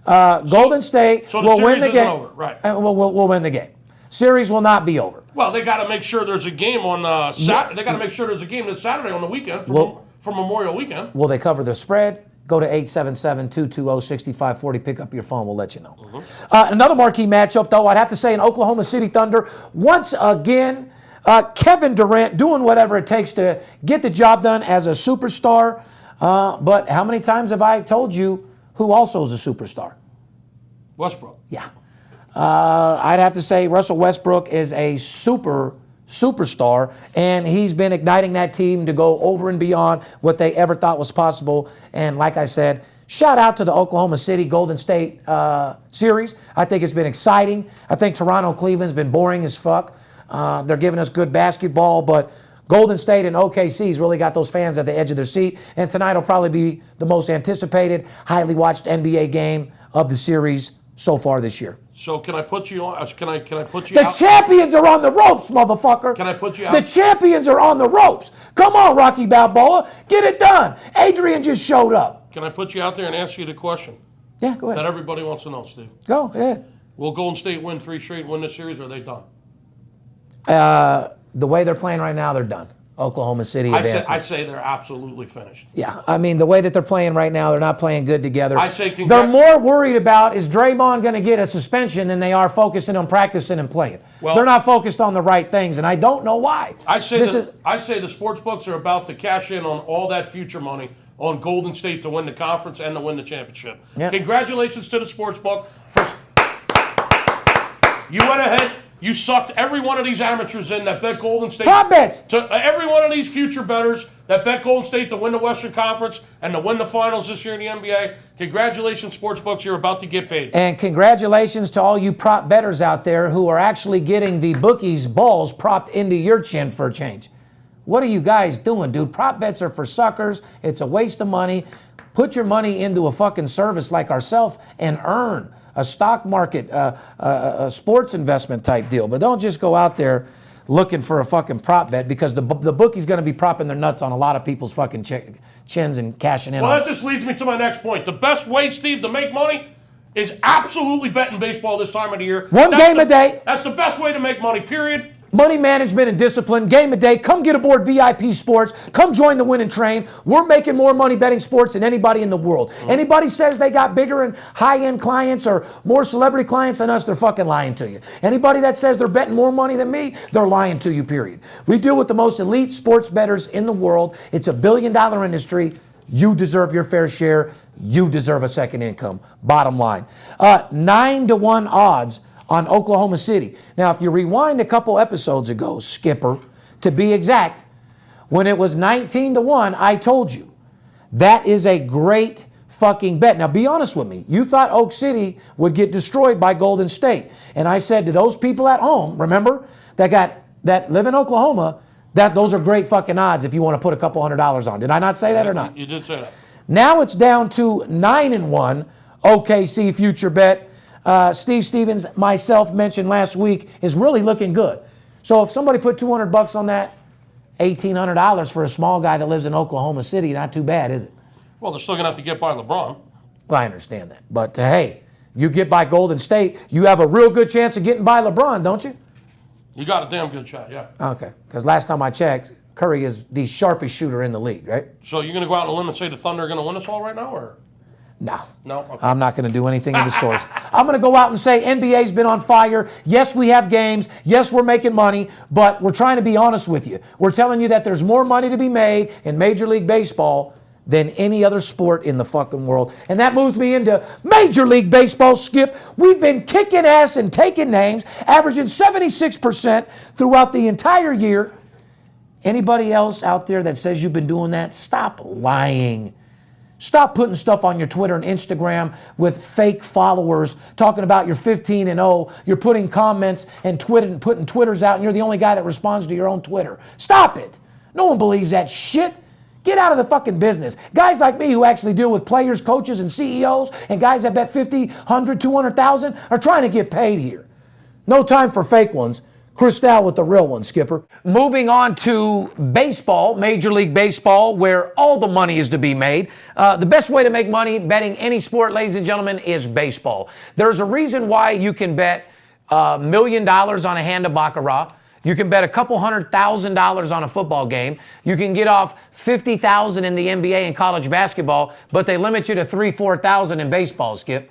Golden State will win the game. Over, right. We'll win the game. Series will not be over. Well, they got to make sure there's a game on Saturday. They got to make sure there's a game this Saturday on the weekend for Memorial Weekend. Will they cover the spread? Go to 877-220-6540. Pick up your phone. We'll let you know. Another marquee matchup, though, I'd have to say, in Oklahoma City Thunder. Once again, Kevin Durant doing whatever it takes to get the job done as a superstar. But how many times have I told you who also is a superstar? Westbrook. Yeah. I'd have to say Russell Westbrook is a superstar, and he's been igniting that team to go over and beyond what they ever thought was possible. And like I said, shout out to the Oklahoma City Golden State series. I think it's been exciting. I think Toronto-Cleveland's been boring as fuck. They're giving us good basketball, but Golden State and OKC's really got those fans at the edge of their seat. And tonight will probably be the most anticipated, highly watched NBA game of the series so far this year. So can I put you on? Can I put you The out? champions are on the ropes, motherfucker. Can I put you out? The champions are on the ropes. Come on, Rocky Balboa. Get it done. Adrian just showed up. Can I put you out there and ask you the question Yeah, go that ahead. everybody wants to know, Steve? Go ahead. Will Golden State win 3 straight, win this series, or are they done? The way they're playing right now, they're done. Oklahoma City advances. I say they're absolutely finished. Yeah, I mean, the way that they're playing right now, they're not playing good together. I say they're more worried about is Draymond going to get a suspension than they are focusing on practicing and playing. Well, they're not focused on the right things, and I don't know why. I say the sports books are about to cash in on all that future money on Golden State to win the conference and to win the championship. Yep. Congratulations to the sports book. You went ahead. You sucked every one of these amateurs in that bet Golden State. Prop bets. To every one of these future bettors that bet Golden State to win the Western Conference and to win the finals this year in the NBA. Congratulations, sportsbooks. You're about to get paid. And congratulations to all you prop bettors out there who are actually getting the bookies' balls propped into your chin for a change. What are you guys doing, dude? Prop bets are for suckers. It's a waste of money. Put your money into a fucking service like ourselves and earn a stock market, a sports investment type deal. But don't just go out there looking for a fucking prop bet, because the bookie's going to be propping their nuts on a lot of people's fucking chins and cashing in. Well, that just leads me to my next point. The best way, Steve, to make money is absolutely betting baseball this time of the year. One game a day. That's the best way to make money, period. Money management and discipline, game a day. Come get aboard VIP Sports. Come join the winning train. We're making more money betting sports than anybody in the world. Anybody says they got bigger and high-end clients or more celebrity clients than us, they're fucking lying to you. Anybody that says they're betting more money than me, they're lying to you, period. We deal with the most elite sports bettors in the world. It's a billion-dollar industry. You deserve your fair share. You deserve a second income. Bottom line. 9-1 odds on Oklahoma City. Now, if you rewind a couple episodes ago, Skipper, to be exact, when it was 19-1, I told you that is a great fucking bet. Now, be honest with me. You thought Oak City would get destroyed by Golden State. And I said to those people at home, remember, that live in Oklahoma, that those are great fucking odds if you want to put a couple $100 on. Did I not say that or not? You did say that. Now it's down to 9-1 OKC future bet. Steve Stevens, myself, mentioned last week, is really looking good. So if somebody put $200 on that, $1,800 for a small guy that lives in Oklahoma City, not too bad, is it? Well, they're still going to have to get by LeBron. Well, I understand that. But hey, you get by Golden State, you have a real good chance of getting by LeBron, don't you? You got a damn good shot, yeah. Okay, because last time I checked, Curry is the sharpest shooter in the league, right? So you're going to go out on a limb and say the Thunder are going to win us all right now, or? No. No? Okay. I'm not going to do anything of the sorts. I'm going to go out and say NBA's been on fire. Yes, we have games. Yes, we're making money, but we're trying to be honest with you. We're telling you that there's more money to be made in Major League Baseball than any other sport in the fucking world. And that moves me into Major League Baseball, Skip. We've been kicking ass and taking names, averaging 76% throughout the entire year. Anybody else out there that says you've been doing that, stop lying. Stop putting stuff on your Twitter and Instagram with fake followers talking about you're 15-0. You're putting comments and putting Twitters out, and you're the only guy that responds to your own Twitter. Stop it. No one believes that shit. Get out of the fucking business. Guys like me who actually deal with players, coaches, and CEOs, and guys that bet 50, 100, 200,000 are trying to get paid here. No time for fake ones. Cristal with the real one, Skipper. Moving on to baseball, Major League Baseball, where all the money is to be made. The best way to make money betting any sport, ladies and gentlemen, is baseball. There's a reason why you can bet $1 million on a hand of baccarat. You can bet a couple $100,000 on a football game. You can get off $50,000 in the NBA and college basketball, but they limit you to $3,000-4,000 in baseball, Skip.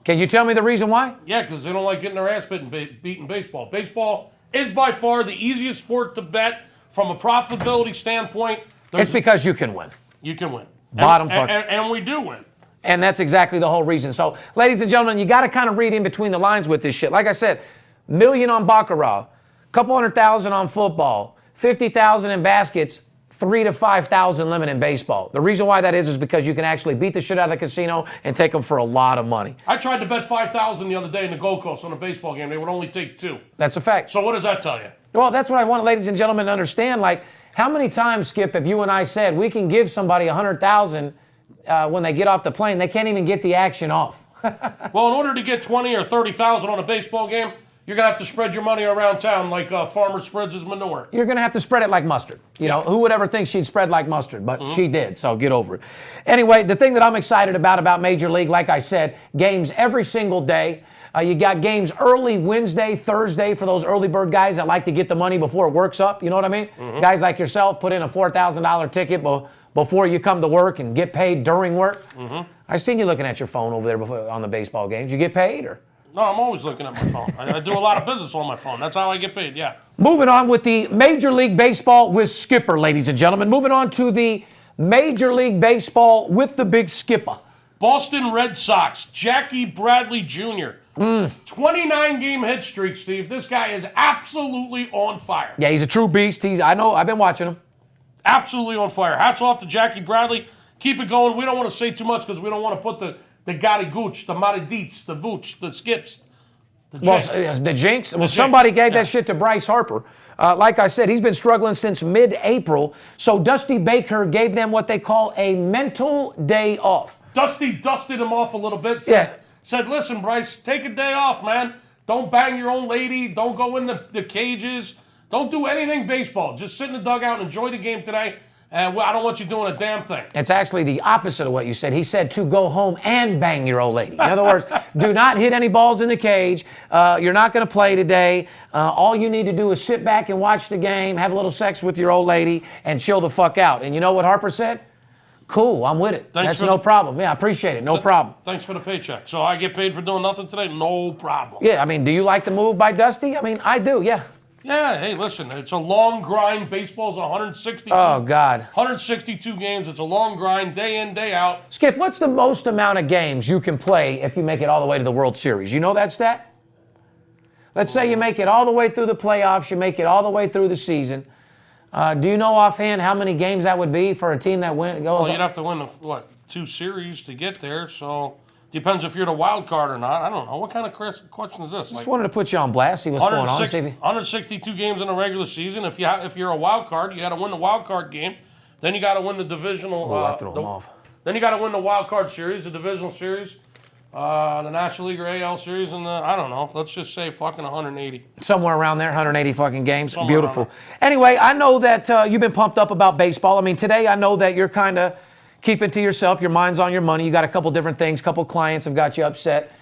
Can you tell me the reason why? Yeah, because they don't like getting their ass beat in baseball. Baseball is by far the easiest sport to bet from a profitability standpoint. It's because you can win. You can win. And we do win. And that's exactly the whole reason. So, ladies and gentlemen, you got to kind of read in between the lines with this shit. Like I said, $1 million on baccarat, couple $100,000 on football, $50,000 in baskets, $3,000 to $5,000 limit in baseball. The reason why that is because you can actually beat the shit out of the casino and take them for a lot of money. I tried to bet $5,000 the other day in the Gold Coast on a baseball game. They would only take $2. That's a fact. So what does that tell you? Well, that's what I want ladies and gentlemen to understand. Like, how many times, Skip, have you and I said we can give somebody $100,000 when they get off the plane, they can't even get the action off? Well, in order to get $20,000 or $30,000 on a baseball game, you're going to have to spread your money around town like a farmer spreads his manure. You're going to have to spread it like mustard. You know, who would ever think she'd spread like mustard? But she did, so get over it. Anyway, the thing that I'm excited about Major League, like I said, games every single day. You got games early Wednesday, Thursday for those early bird guys that like to get the money before it works up. You know what I mean? Guys like yourself put in a $4,000 ticket before you come to work and get paid during work. I seen you looking at your phone over there before, on the baseball games. You get paid, or? No, I'm always looking at my phone. I do a lot of business on my phone. That's how I get paid, yeah. Moving on with the Major League Baseball with Skipper, ladies and gentlemen. Moving on to the Major League Baseball with the big Skipper. Boston Red Sox, Jackie Bradley Jr. 29-game hit streak, Steve. This guy is absolutely on fire. Yeah, he's a true beast. I know, I've been watching him. Absolutely on fire. Hats off to Jackie Bradley. Keep it going. We don't want to say too much because we don't want to put the Gotti Gooch, the Maradits, the Vooch, the Skips, the Jinx. Well, somebody gave that shit to Bryce Harper. Like I said, he's been struggling since mid-April. So Dusty Baker gave them what they call a mental day off. Dusty dusted him off a little bit. Said, listen, Bryce, take a day off, man. Don't bang your own lady. Don't go in the cages. Don't do anything baseball. Just sit in the dugout and enjoy the game today. And I don't want you doing a damn thing. It's actually the opposite of what you said. He said to go home and bang your old lady. In other words, do not hit any balls in the cage. You're not going to play today. All you need to do is sit back and watch the game, have a little sex with your old lady, and chill the fuck out. And you know what Harper said? Cool, I'm with it. That's no problem. Yeah, I appreciate it. No problem. Thanks for the paycheck. So I get paid for doing nothing today? No problem. Yeah, I mean, do you like the move by Dusty? I mean, I do, yeah. Yeah, hey, listen, it's a long grind. Baseball's 162. Oh, God. 162 games. It's a long grind, day in, day out. Skip, what's the most amount of games you can play if you make it all the way to the World Series? You know that stat? Let's say you make it all the way through the playoffs, you make it all the way through the season. Do you know offhand how many games that would be for a team that goes? Well, you'd have to win, 2 series to get there, so... Depends if you're the wild card or not. I don't know. What kind of question is this? Just wanted to put you on blast, see what's going on. 162 games in the regular season. If you're a wild card, you got to win the wild card game. Then you got to win the divisional. I threw him off. Then you got to win the wild card series, the divisional series, the National League or AL series, and I don't know. Let's just say fucking 180. Somewhere around there, 180 fucking games. Somewhere beautiful. Anyway, I know that you've been pumped up about baseball. I mean, today I know that you're kind of keeping to yourself. Your mind's on your money. You got a couple different things. Couple clients have got you upset.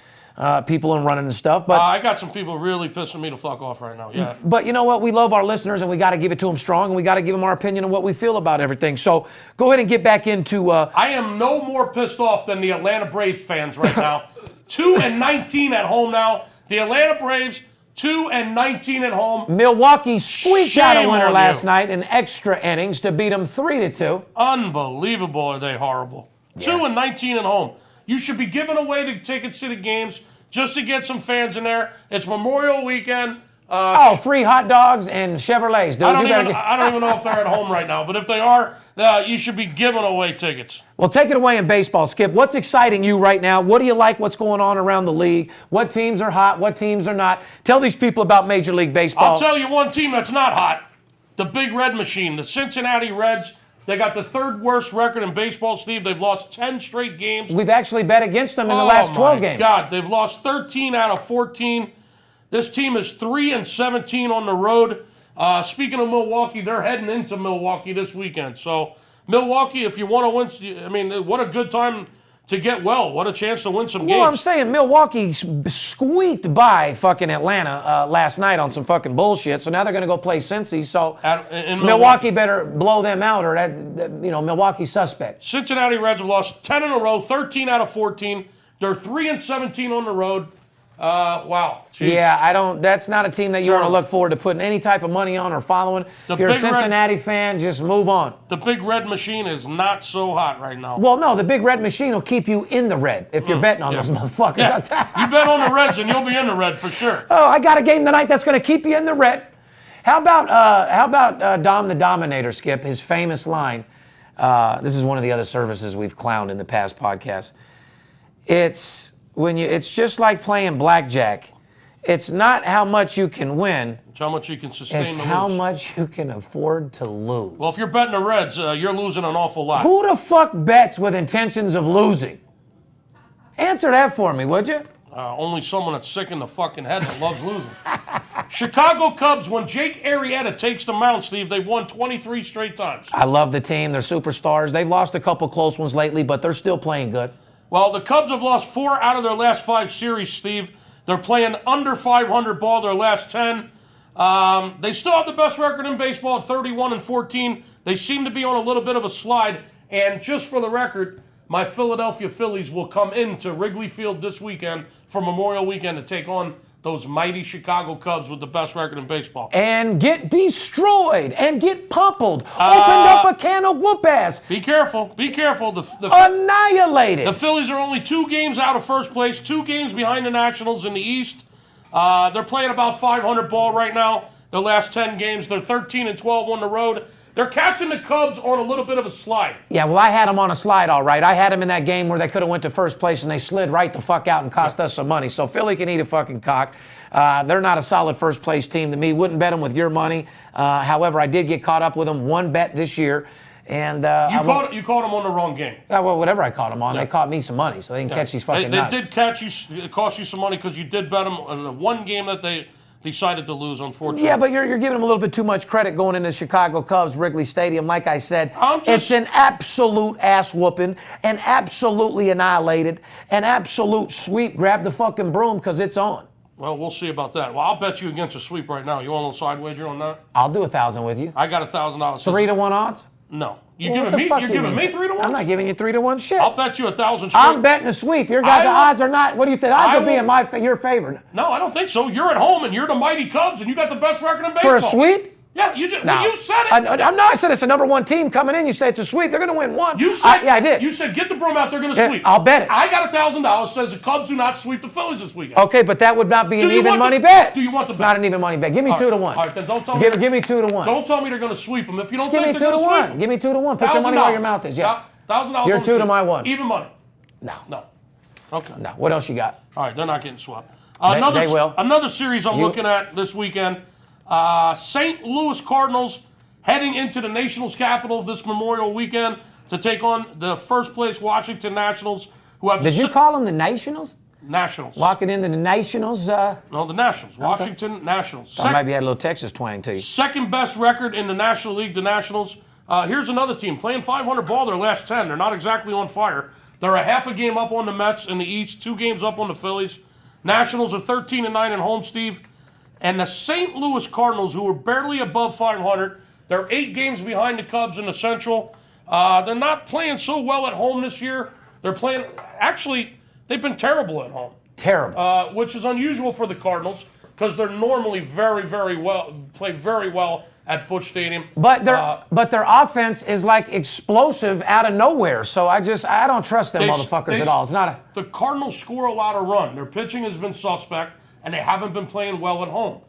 People and running and stuff. But I got some people really pissing me to fuck off right now. Yeah. But you know what? We love our listeners, and we got to give it to them strong, and we got to give them our opinion on what we feel about everything. So go ahead and get back into. I am no more pissed off than the Atlanta Braves fans right now. 2-19 at home now. The Atlanta Braves. 2-19 at home. Milwaukee squeaked out a winner last night in extra innings to beat them 3-2. Unbelievable, are they horrible. Yeah. 2-19 at home. You should be giving away the tickets to the games just to get some fans in there. It's Memorial Weekend. Free hot dogs and Chevrolets, dude. I don't even know if they're at home right now, but if they are, you should be giving away tickets. Well, take it away in baseball, Skip. What's exciting you right now? What do you like? What's going on around the league? What teams are hot? What teams are not? Tell these people about Major League Baseball. I'll tell you one team that's not hot. The Big Red Machine, the Cincinnati Reds. They got the 3rd worst record in baseball, Steve. They've lost 10 straight games. We've actually bet against them in the last 12 games. Oh, my God. They've lost 13 out of 14. This team is 3-17 on the road. Speaking of Milwaukee, they're heading into Milwaukee this weekend. So, Milwaukee, if you want to win, I mean, what a good time to get well. What a chance to win some games. Well, I'm saying Milwaukee squeaked by fucking Atlanta last night on some fucking bullshit. So now they're going to go play Cincy. So Milwaukee better blow them out, or Milwaukee suspect. Cincinnati Reds have lost 10 in a row, 13 out of 14. They're 3-17 on the road. Wow. Jeez. Yeah, that's not a team that you want to look forward to putting any type of money on or following. If you're a Cincinnati fan, just move on. The Big Red Machine is not so hot right now. Well, no, the Big Red Machine will keep you in the red if you're betting on those motherfuckers. Yeah. You bet on the Reds and you'll be in the red for sure. Oh, I got a game tonight that's going to keep you in the red. How about Dom the Dominator, Skip, his famous line. This is one of the other services we've clowned in the past podcasts. It's just like playing blackjack. It's not how much you can win. It's how much you can sustain. It's how much you can afford to lose. Well, if you're betting the Reds, you're losing an awful lot. Who the fuck bets with intentions of losing? Answer that for me, would you? Only someone that's sick in the fucking head that loves losing. Chicago Cubs, when Jake Arrieta takes the mound, Steve, they've won 23 straight times. I love the team. They're superstars. They've lost a couple close ones lately, but they're still playing good. Well, the Cubs have lost 4 out of their last 5 series, Steve. They're playing under 500 ball their last 10. They still have the best record in baseball at 31-14. They seem to be on a little bit of a slide. And just for the record, my Philadelphia Phillies will come into Wrigley Field this weekend for Memorial Weekend to take on those mighty Chicago Cubs with the best record in baseball. And get destroyed and get pummeled. Opened up a can of whoop ass. Be careful. Be careful. Annihilated. The Phillies are only 2 games out of first place, 2 games behind the Nationals in the East. They're playing about 500 ball right now. Their last 10 games, they're 13-12 on the road. They're catching the Cubs on a little bit of a slide. Yeah, well, I had them on a slide, all right. I had them in that game where they could have went to first place and they slid right the fuck out and cost us some money. So Philly can eat a fucking cock. They're not a solid first place team to me. Wouldn't bet them with your money. However, I did get caught up with them one bet this year. And you caught them on the wrong game. Yeah, well, whatever I caught them on, they caught me some money, so they didn't catch these fucking nuts. They did catch you, it cost you some money because you did bet them on the one game that they decided to lose, unfortunately. Yeah, but you're giving them a little bit too much credit going into Chicago Cubs, Wrigley Stadium. Like I said, it's an absolute ass whooping, and absolutely annihilated, an absolute sweep. Grab the fucking broom because it's on. Well, we'll see about that. Well, I'll bet you against a sweep right now. You want a little side wager on that? I'll do 1,000 with you. I got $1,000. 3-1 odds? No. Well, You're giving me 3-1? I'm not giving you 3-1 shit. I'll bet you 1,000 straight. I'm betting a sweep. The odds are not. What do you think? The odds will be in your favor. No, I don't think so. You're at home and you're the mighty Cubs and you got the best record in baseball. For a sweep? Yeah, you said it. I said it's a number one team coming in. You say it's a sweep. They're going to win one. You said, yeah, I did. You said get the broom out. They're going to sweep. I'll bet it. I got $1,000. Says the Cubs do not sweep the Phillies this weekend. Okay, but that would not be an even money bet. Do you want the bet? It's not an even money bet. Give me 2-1. All right, then don't tell me. Give me 2-1. Don't tell me they're going to sweep them. If you don't give think me they're going to sweep them. Give me 2-1. Put your money where your mouth is. Yeah. $1,000. You're 2 to my 1. Even money. No. Okay. No. What else you got? All right, they're not getting swept. They will. Another series I'm looking at this weekend. St. Louis Cardinals heading into the Nationals capital this Memorial weekend to take on the first place Washington Nationals, who have. Did you call them the Nationals? Nationals. Walking into the Nationals. No, the Nationals. Washington Nationals. Maybe had a little Texas twang to you. Second best record in the National League, the Nationals. Here's another team playing 500 ball their last 10. They're not exactly on fire. They're a half a game up on the Mets in the East, 2 games up on the Phillies. Nationals are 13-9 at home, Steve. And the St. Louis Cardinals, who are barely above 500, they're 8 games behind the Cubs in the Central. They're not playing so well at home this year. They're playing, actually, they've been terrible at home. Terrible. Which is unusual for the Cardinals because they're normally play very well at Busch Stadium. But their offense is like explosive out of nowhere. So I don't trust them motherfuckers at all. It's not the Cardinals score a lot of run. Their pitching has been suspect, and they haven't been playing well at home.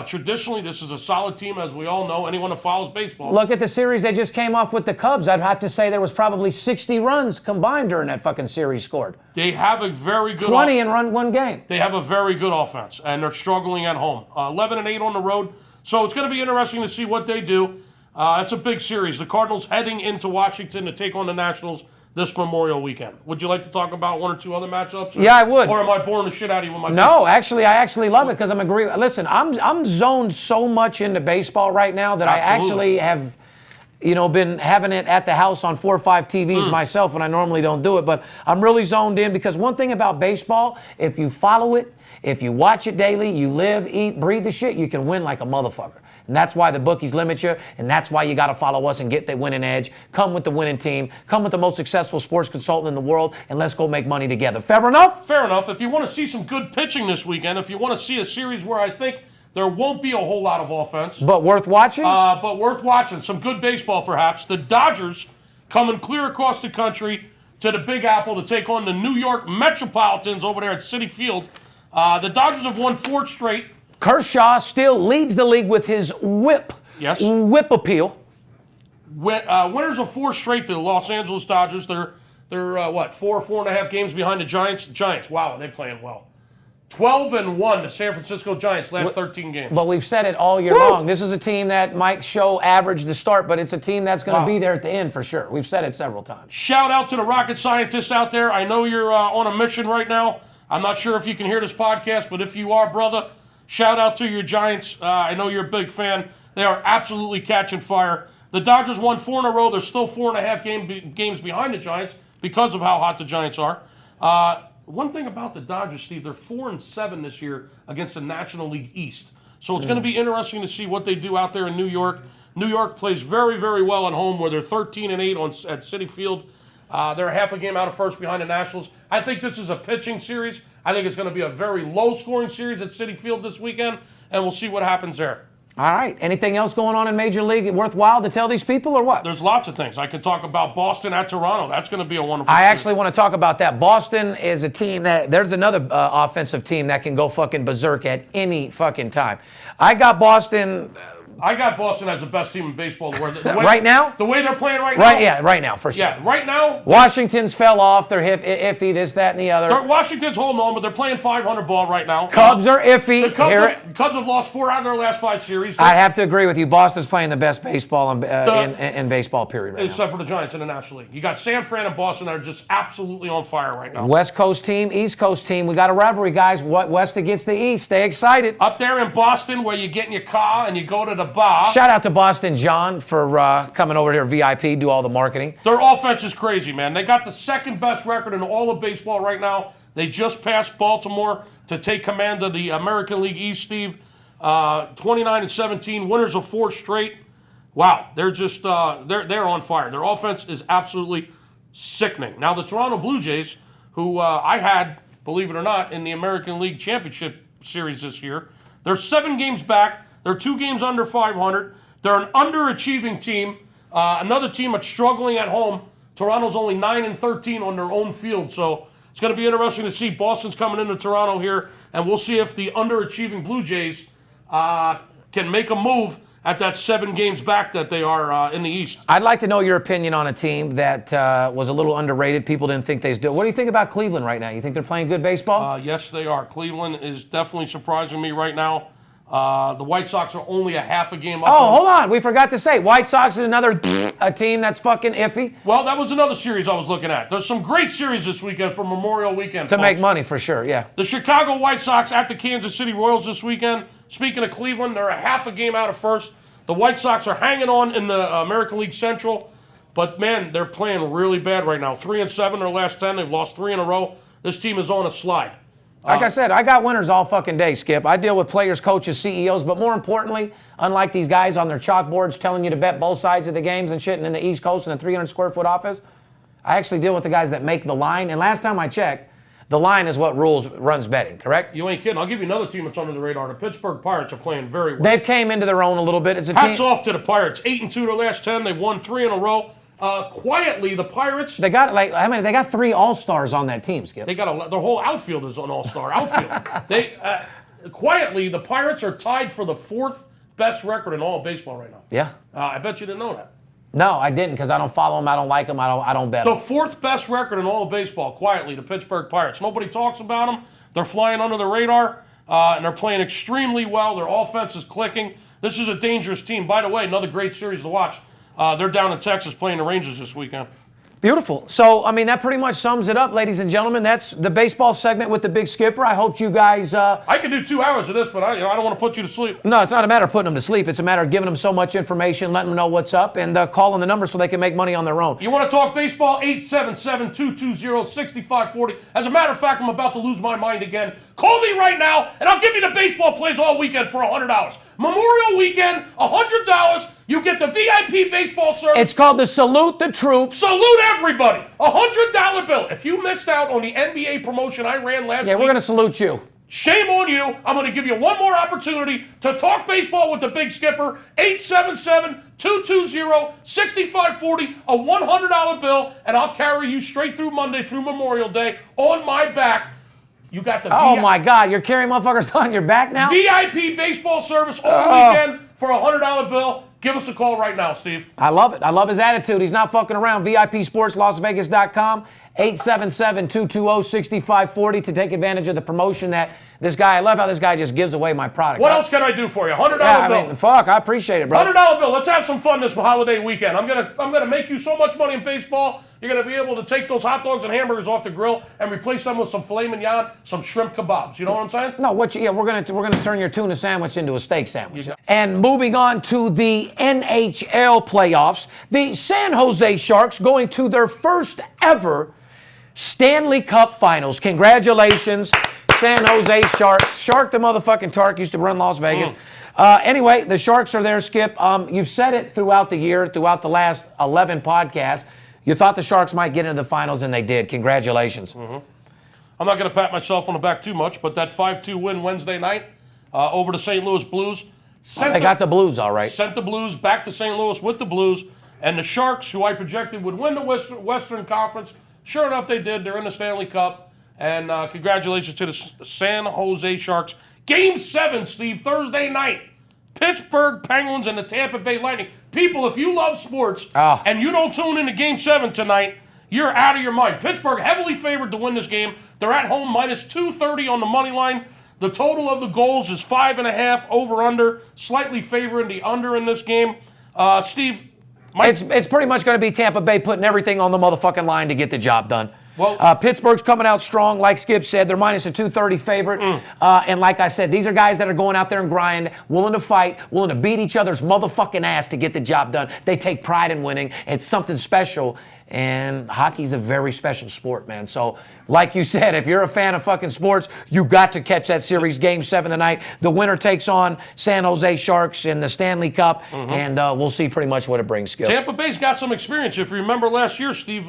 Traditionally, this is a solid team, as we all know, anyone who follows baseball. Look at the series they just came off with the Cubs. I'd have to say there was probably 60 runs combined during that fucking series scored. They have a very good 20 in one game. They have a very good offense, and they're struggling at home. 11-8 on the road. So it's going to be interesting to see what they do. It's a big series. The Cardinals heading into Washington to take on the Nationals this Memorial weekend. Would you like to talk about 1 or 2 other matchups? Yeah, I would. Or am I boring the shit out of you with my No, actually, I actually love it because I'm agree. Listen, I'm zoned so much into baseball right now that Absolutely. I actually have, been having it at the house on 4 or 5 TVs myself, and I normally don't do it. But I'm really zoned in because one thing about baseball, if you follow it, if you watch it daily, you live, eat, breathe the shit, you can win like a motherfucker. And that's why the bookies limit you, and that's why you got to follow us and get the winning edge. Come with the winning team. Come with the most successful sports consultant in the world, and let's go make money together. Fair enough? Fair enough. If you want to see some good pitching this weekend, if you want to see a series where I think there won't be a whole lot of offense. But worth watching? Some good baseball, perhaps. The Dodgers coming clear across the country to the Big Apple to take on the New York Metropolitans over there at Citi Field. The Dodgers have won 4 straight. Kershaw still leads the league with his whip appeal. Winners of 4 straight, the Los Angeles Dodgers. They're 4.5 games behind the Giants. Giants, wow, they're playing well. 12-1, the San Francisco Giants last 13 games. But we've said it all year long. This is a team that might show average to start, but it's a team that's going to be there at the end for sure. We've said it several times. Shout out to the rocket scientists out there. I know you're on a mission right now. I'm not sure if you can hear this podcast, but if you are, brother, shout out to your Giants. I know you're a big fan. They are absolutely catching fire. The Dodgers won 4 in a row. They're still 4.5 games behind the Giants because of how hot the Giants are. One thing about the Dodgers, Steve, they're 4-7 this year against the National League East. So it's going to be interesting to see what they do out there in New York. New York plays very, very well at home where they're 13-8 at Citi Field. They're a half a game out of first behind the Nationals. I think this is a pitching series. I think it's going to be a very low-scoring series at Citi Field this weekend, and we'll see what happens there. All right. Anything else going on in Major League worthwhile to tell these people or what? There's lots of things. I could talk about Boston at Toronto. That's going to be a wonderful series. Actually want to talk about that. Boston is a team that, there's another offensive team that can go fucking berserk at any fucking time. I got Boston I got Boston as the best team in baseball. The way, Right now? The way they're playing right now? Right, yeah, right now, for sure. Yeah, right now. Washington's fell off. They're iffy, this, that, and the other. Washington's holding on, but they're playing 500 ball right now. Cubs are iffy. The Cubs have lost 4 out of their last 5 series. I have to agree with you. Boston's playing the best baseball in baseball, period, right Except for the Giants in the National League. You got San Fran and Boston that are just absolutely on fire right now. West Coast team, East Coast team. We got a rivalry, guys. West against the East. Stay excited. Up there in Boston where you get in your car and you go to the bar. Shout out to Boston John for coming over here VIP, do all the marketing. Their offense is crazy, man. They got the second best record in all of baseball right now. They just passed Baltimore to take command of the American League East, Steve. 29-17, winners of 4 straight. Wow, they're just they're on fire. Their offense is absolutely sickening. Now the Toronto Blue Jays, who I had, believe it or not, in the American League Championship Series this year, they're 7 games back. They're 2 games under 500. They're an underachieving team. Another team that's struggling at home. Toronto's only 9-13 on their own field, so it's going to be interesting to see. Boston's coming into Toronto here, and we'll see if the underachieving Blue Jays can make a move at that 7 games back that they are in the East. I'd like to know your opinion on a team that was a little underrated. People didn't think they'd do it. What do you think about Cleveland right now? You think they're playing good baseball? Yes, they are. Cleveland is definitely surprising me right now. The White Sox are only a half a game up. Oh, hold on. We forgot to say, White Sox is another a team that's fucking iffy. Well, that was another series I was looking at. There's some great series this weekend for Memorial Weekend. To folks. make money, for sure, yeah. The Chicago White Sox at the Kansas City Royals this weekend. Speaking of Cleveland, they're a half a game out of first. The White Sox are hanging on in the American League Central. But, man, they're playing really bad right now. 3-7 their last 10. They've lost 3 in a row. This team is on a slide. Like I said, I got winners all fucking day, Skip. I deal with players, coaches, CEOs, but more importantly, unlike these guys on their chalkboards telling you to bet both sides of the games and shit and in the East Coast in a 300-square-foot office, I actually deal with the guys that make the line. And last time I checked, the line is what runs betting, correct? You ain't kidding. I'll give you another team that's under the radar. The Pittsburgh Pirates are playing very well. They've came into their own a little bit. It's a Hats team. off to the Pirates. 8-2 their last 10. They've won 3 in a row. Quietly, the Pirates. They got they got 3 All-Stars on that team, Skip. They got their whole outfield is an all-star outfield. Quietly, the Pirates are tied for the 4th best record in all of baseball right now. Yeah. I bet you didn't know that. No, I didn't because I don't follow them. I don't like them. I don't bet The them. 4th best record in all of baseball, quietly, the Pittsburgh Pirates. Nobody talks about them. They're flying under the radar, and they're playing extremely well. Their offense is clicking. This is a dangerous team. By the way, another great series to watch. They're down in Texas playing the Rangers this weekend. Beautiful. So, I mean, that pretty much sums it up, ladies and gentlemen. That's the baseball segment with the Big Skipper. I hope you guys... I can do 2 hours of this, but I don't want to put you to sleep. No, it's not a matter of putting them to sleep. It's a matter of giving them so much information, letting them know what's up, and calling the number so they can make money on their own. You want to talk baseball? 877-220-6540. As a matter of fact, I'm about to lose my mind again. Call me right now, and I'll give you the baseball plays all weekend for $100. Memorial Weekend, $100. You get the VIP baseball service. It's called the Salute the Troops. Salute everybody. $100 bill. If you missed out on the NBA promotion I ran last week, Yeah, we're going to salute you. shame on you. I'm going to give you one more opportunity to talk baseball with the Big Skipper. 877-220-6540, a $100 bill, and I'll carry you straight through Monday through Memorial Day on my back. You got the Oh, my God. You're carrying motherfuckers on your back now? VIP baseball service all weekend for a $100 bill. Give us a call right now, Steve. I love it. I love his attitude. He's not fucking around. VIPSportsLasVegas.com, 877-220-6540 to take advantage of the promotion that this guy, I love how this guy just gives away my product. What else can I do for you? $100 Yeah, bill. I mean, fuck, I appreciate it, bro. $100 bill. Let's have some fun this holiday weekend. I'm gonna make you so much money in baseball. You're gonna be able to take those hot dogs and hamburgers off the grill and replace them with some filet mignon, some shrimp kebabs. You know what I'm saying? No, we're gonna turn your tuna sandwich into a steak sandwich. Yeah. And moving on to the NHL playoffs, the San Jose Sharks going to their first ever Stanley Cup Finals. Congratulations, San Jose Sharks. Shark the motherfucking Tark used to run Las Vegas. Anyway, the Sharks are there, Skip. You've said it throughout the year, throughout the last 11 podcasts. You thought the Sharks might get into the finals, and they did. Congratulations. I'm not going to pat myself on the back too much, but that 5-2 win Wednesday night over the St. Louis Blues. They got the Blues all right. Sent the Blues back to St. Louis with the Blues. And the Sharks, who I projected would win the Western Conference, sure enough they did. They're in the Stanley Cup. And congratulations to the San Jose Sharks. Game 7, Steve, Thursday night. Pittsburgh Penguins and the Tampa Bay Lightning. People, if you love sports and you don't tune into Game 7 tonight, you're out of your mind. Pittsburgh heavily favored to win this game. They're at home minus 230 on the money line. The total of the goals is 5.5 over/under. Slightly favoring the under in this game. Steve, it's pretty much going to be Tampa Bay putting everything on the motherfucking line to get the job done. Well, Pittsburgh's coming out strong, like Skip said. They're minus a 230 favorite. And like I said, these are guys that are going out there and grind, willing to fight, willing to beat each other's motherfucking ass to get the job done. They take pride in winning. It's something special. And hockey's a very special sport, man. So, like you said, if you're a fan of fucking sports, you got to catch that series, Game 7 tonight. The winner takes on San Jose Sharks in the Stanley Cup, and we'll see pretty much what it brings, Skip. Tampa Bay's got some experience. If you remember last year, Steve,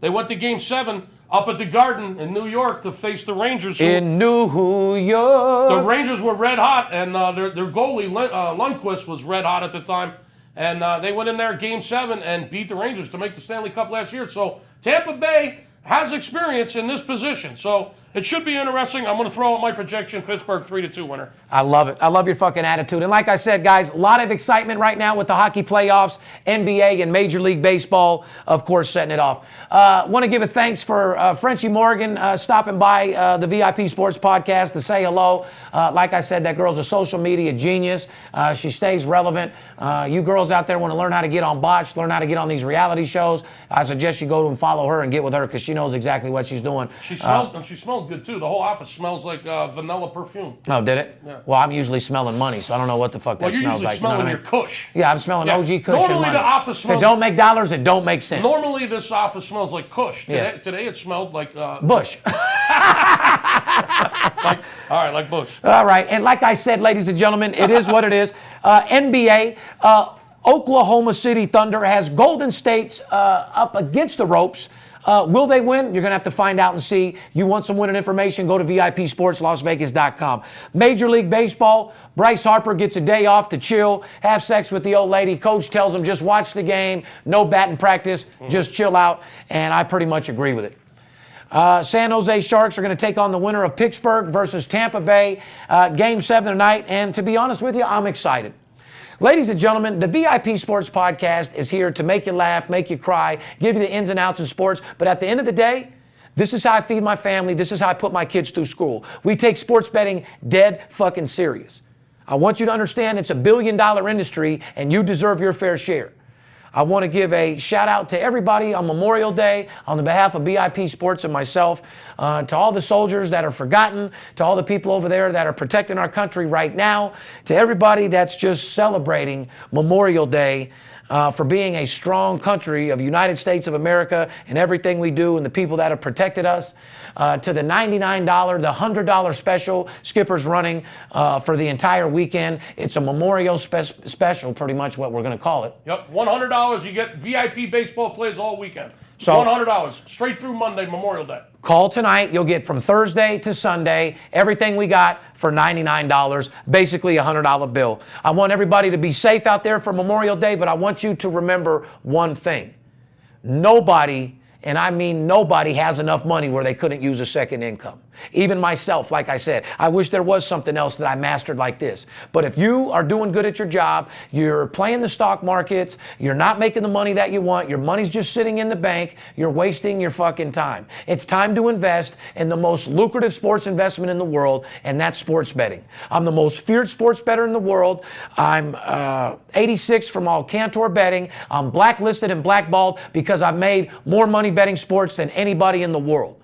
they went to Game 7 up at the Garden in New York to face the Rangers. In New York. The Rangers were red hot, and their goalie, Lundqvist, was red hot at the time. And they went in there Game 7 and beat the Rangers to make the Stanley Cup last year. So Tampa Bay has experience in this position. So it should be interesting. I'm going to throw out my projection, Pittsburgh 3-2 winner. I love it. I love your fucking attitude. And like I said, guys, a lot of excitement right now with the hockey playoffs, NBA and Major League Baseball, of course, setting it off. Want to give a thanks for Frenchy Morgan stopping by the VIP Sports Podcast to say hello. Like I said, that girl's a social media genius. She stays relevant. You girls out there want to learn how to get on Botched, learn how to get on these reality shows. I suggest you go and follow her and get with her because she knows exactly what she's doing. She smelled good too. The whole office smells like vanilla perfume. Oh, did it? Yeah. Well, I'm usually smelling money, so I don't know what the fuck that smells like. Smelling you know what your Kush. Yeah, I'm smelling OG Kush. Normally and money. the office If smells. it don't make dollars, it don't make sense. Normally this office smells like Kush. Today it smelled like Bush. like Bush. All right, and like I said, ladies and gentlemen, it is what it is. NBA. Oklahoma City Thunder has Golden State up against the ropes. Will they win? You're going to have to find out and see. You want some winning information? Go to VIPSportsLasVegas.com. Major League Baseball, Bryce Harper gets a day off to chill, have sex with the old lady. Coach tells him just watch the game, no batting practice, just chill out, and I pretty much agree with it. San Jose Sharks are going to take on the winner of Pittsburgh versus Tampa Bay. Game 7 tonight, and to be honest with you, I'm excited. Ladies and gentlemen, the VIP Sports Podcast is here to make you laugh, make you cry, give you the ins and outs in sports. But at the end of the day, this is how I feed my family. This is how I put my kids through school. We take sports betting dead fucking serious. I want you to understand it's a $1 billion industry and you deserve your fair share. I want to give a shout out to everybody on Memorial Day on the behalf of BIP Sports and myself, to all the soldiers that are forgotten, to all the people over there that are protecting our country right now, to everybody that's just celebrating Memorial Day for being a strong country of the United States of America and everything we do and the people that have protected us, to the $99, the $100 special Skipper's running for the entire weekend. It's a memorial special, pretty much what we're going to call it. Yep, $100. You get VIP baseball plays all weekend. So $100 straight through Monday, Memorial Day. Call tonight. You'll get from Thursday to Sunday everything we got for $99, basically a $100 bill. I want everybody to be safe out there for Memorial Day, but I want you to remember one thing. Nobody, and I mean nobody, has enough money where they couldn't use a second income. Even myself, like I said, I wish there was something else that I mastered like this. But if you are doing good at your job, you're playing the stock markets, you're not making the money that you want, your money's just sitting in the bank, you're wasting your fucking time. It's time to invest in the most lucrative sports investment in the world, and that's sports betting. I'm the most feared sports bettor in the world. I'm 86 from all Cantor betting. I'm blacklisted and blackballed because I've made more money betting sports than anybody in the world.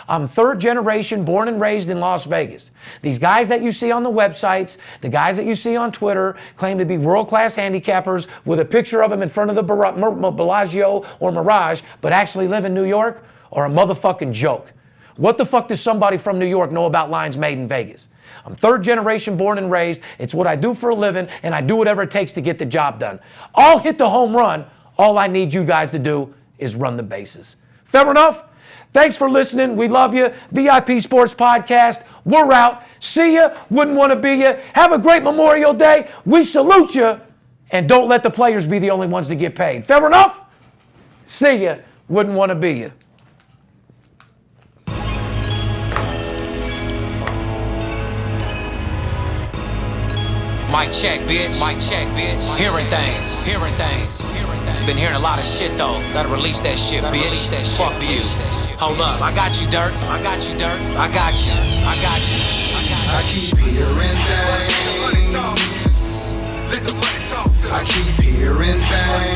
I'm third generation, born and raised in Las Vegas. These guys that you see on the websites, the guys that you see on Twitter, claim to be world-class handicappers with a picture of them in front of the Bellagio or Mirage, but actually live in New York, are a motherfucking joke. What the fuck does somebody from New York know about lines made in Vegas? I'm third generation, born and raised. It's what I do for a living, and I do whatever it takes to get the job done. I'll hit the home run. All I need you guys to do is run the bases. Fair enough? Thanks for listening. We love you. VIP Sports Podcast. We're out. See ya. Wouldn't want to be ya. Have a great Memorial Day. We salute you. And don't let the players be the only ones to get paid. Fair enough? See ya. Wouldn't want to be ya. Mic check, bitch. Mic check, bitch. Hearing things. Hearing things. Been hearing a lot of shit though. Gotta release that shit, bitch. Fuck you. Hold up. I got you, Dirt. I got you, Dirt. I got you. I got you. I keep hearing things. I keep hearing things.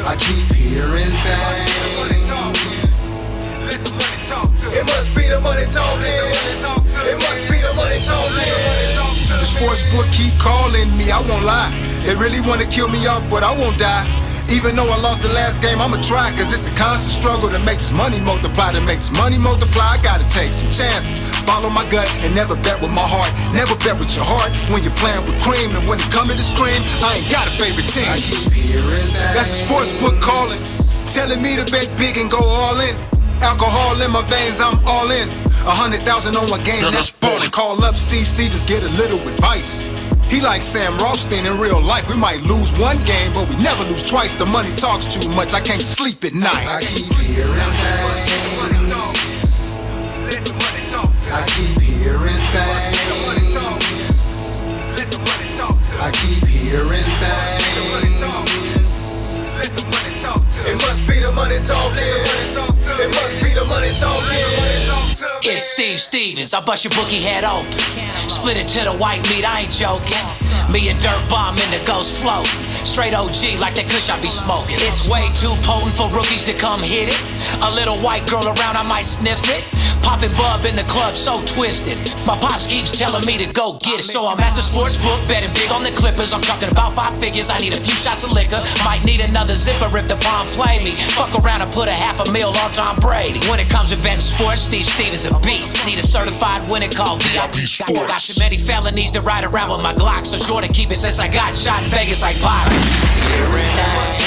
I keep hearing things. It must be the money talking. It must be the money talking. The sports book keep calling me, I won't lie. They really wanna kill me off, but I won't die. Even though I lost the last game, I'ma try. Cause it's a constant struggle to make this money multiply. To make this money multiply, I gotta take some chances. Follow my gut and never bet with my heart. Never bet with your heart when you're playing with cream. And when it comes to the scream, I ain't got a favorite team. I keep hearing that. That's the sports book calling, telling me to bet big and go all in. Alcohol in my veins, I'm all in. 100,000 on one game, that's ballin'. Call up Steve Stevens, get a little advice. He like Sam Rothstein in real life. We might lose one game, but we never lose twice. The money talks too much, I can't sleep at night. I keep hearing things. I keep hearing things. I keep hearing things. It must be the money talking. It must be the money talking. It's Steve Stevens, I bust your bookie head open. Split it to the white meat, I ain't joking. Me and Dirt Bomb in the ghost float. Straight OG like that kush I be smoking. It's way too potent for rookies to come hit it. A little white girl around, I might sniff it. Poppin' bub in the club, so twisted. My pops keeps telling me to go get it. So I'm at the sports book, betting big on the Clippers. I'm talking about 5 figures, I need a few shots of liquor. Might need another zipper if the bomb play me. Fuck around and put $500,000 on Tom Brady. When it comes to betting sports, Steve Stevens a beast. Need a certified winner called VIP Sports. Got too many felonies to ride around with my Glock, so sure to keep it since I got shot in Vegas like Bobby. Hearing that.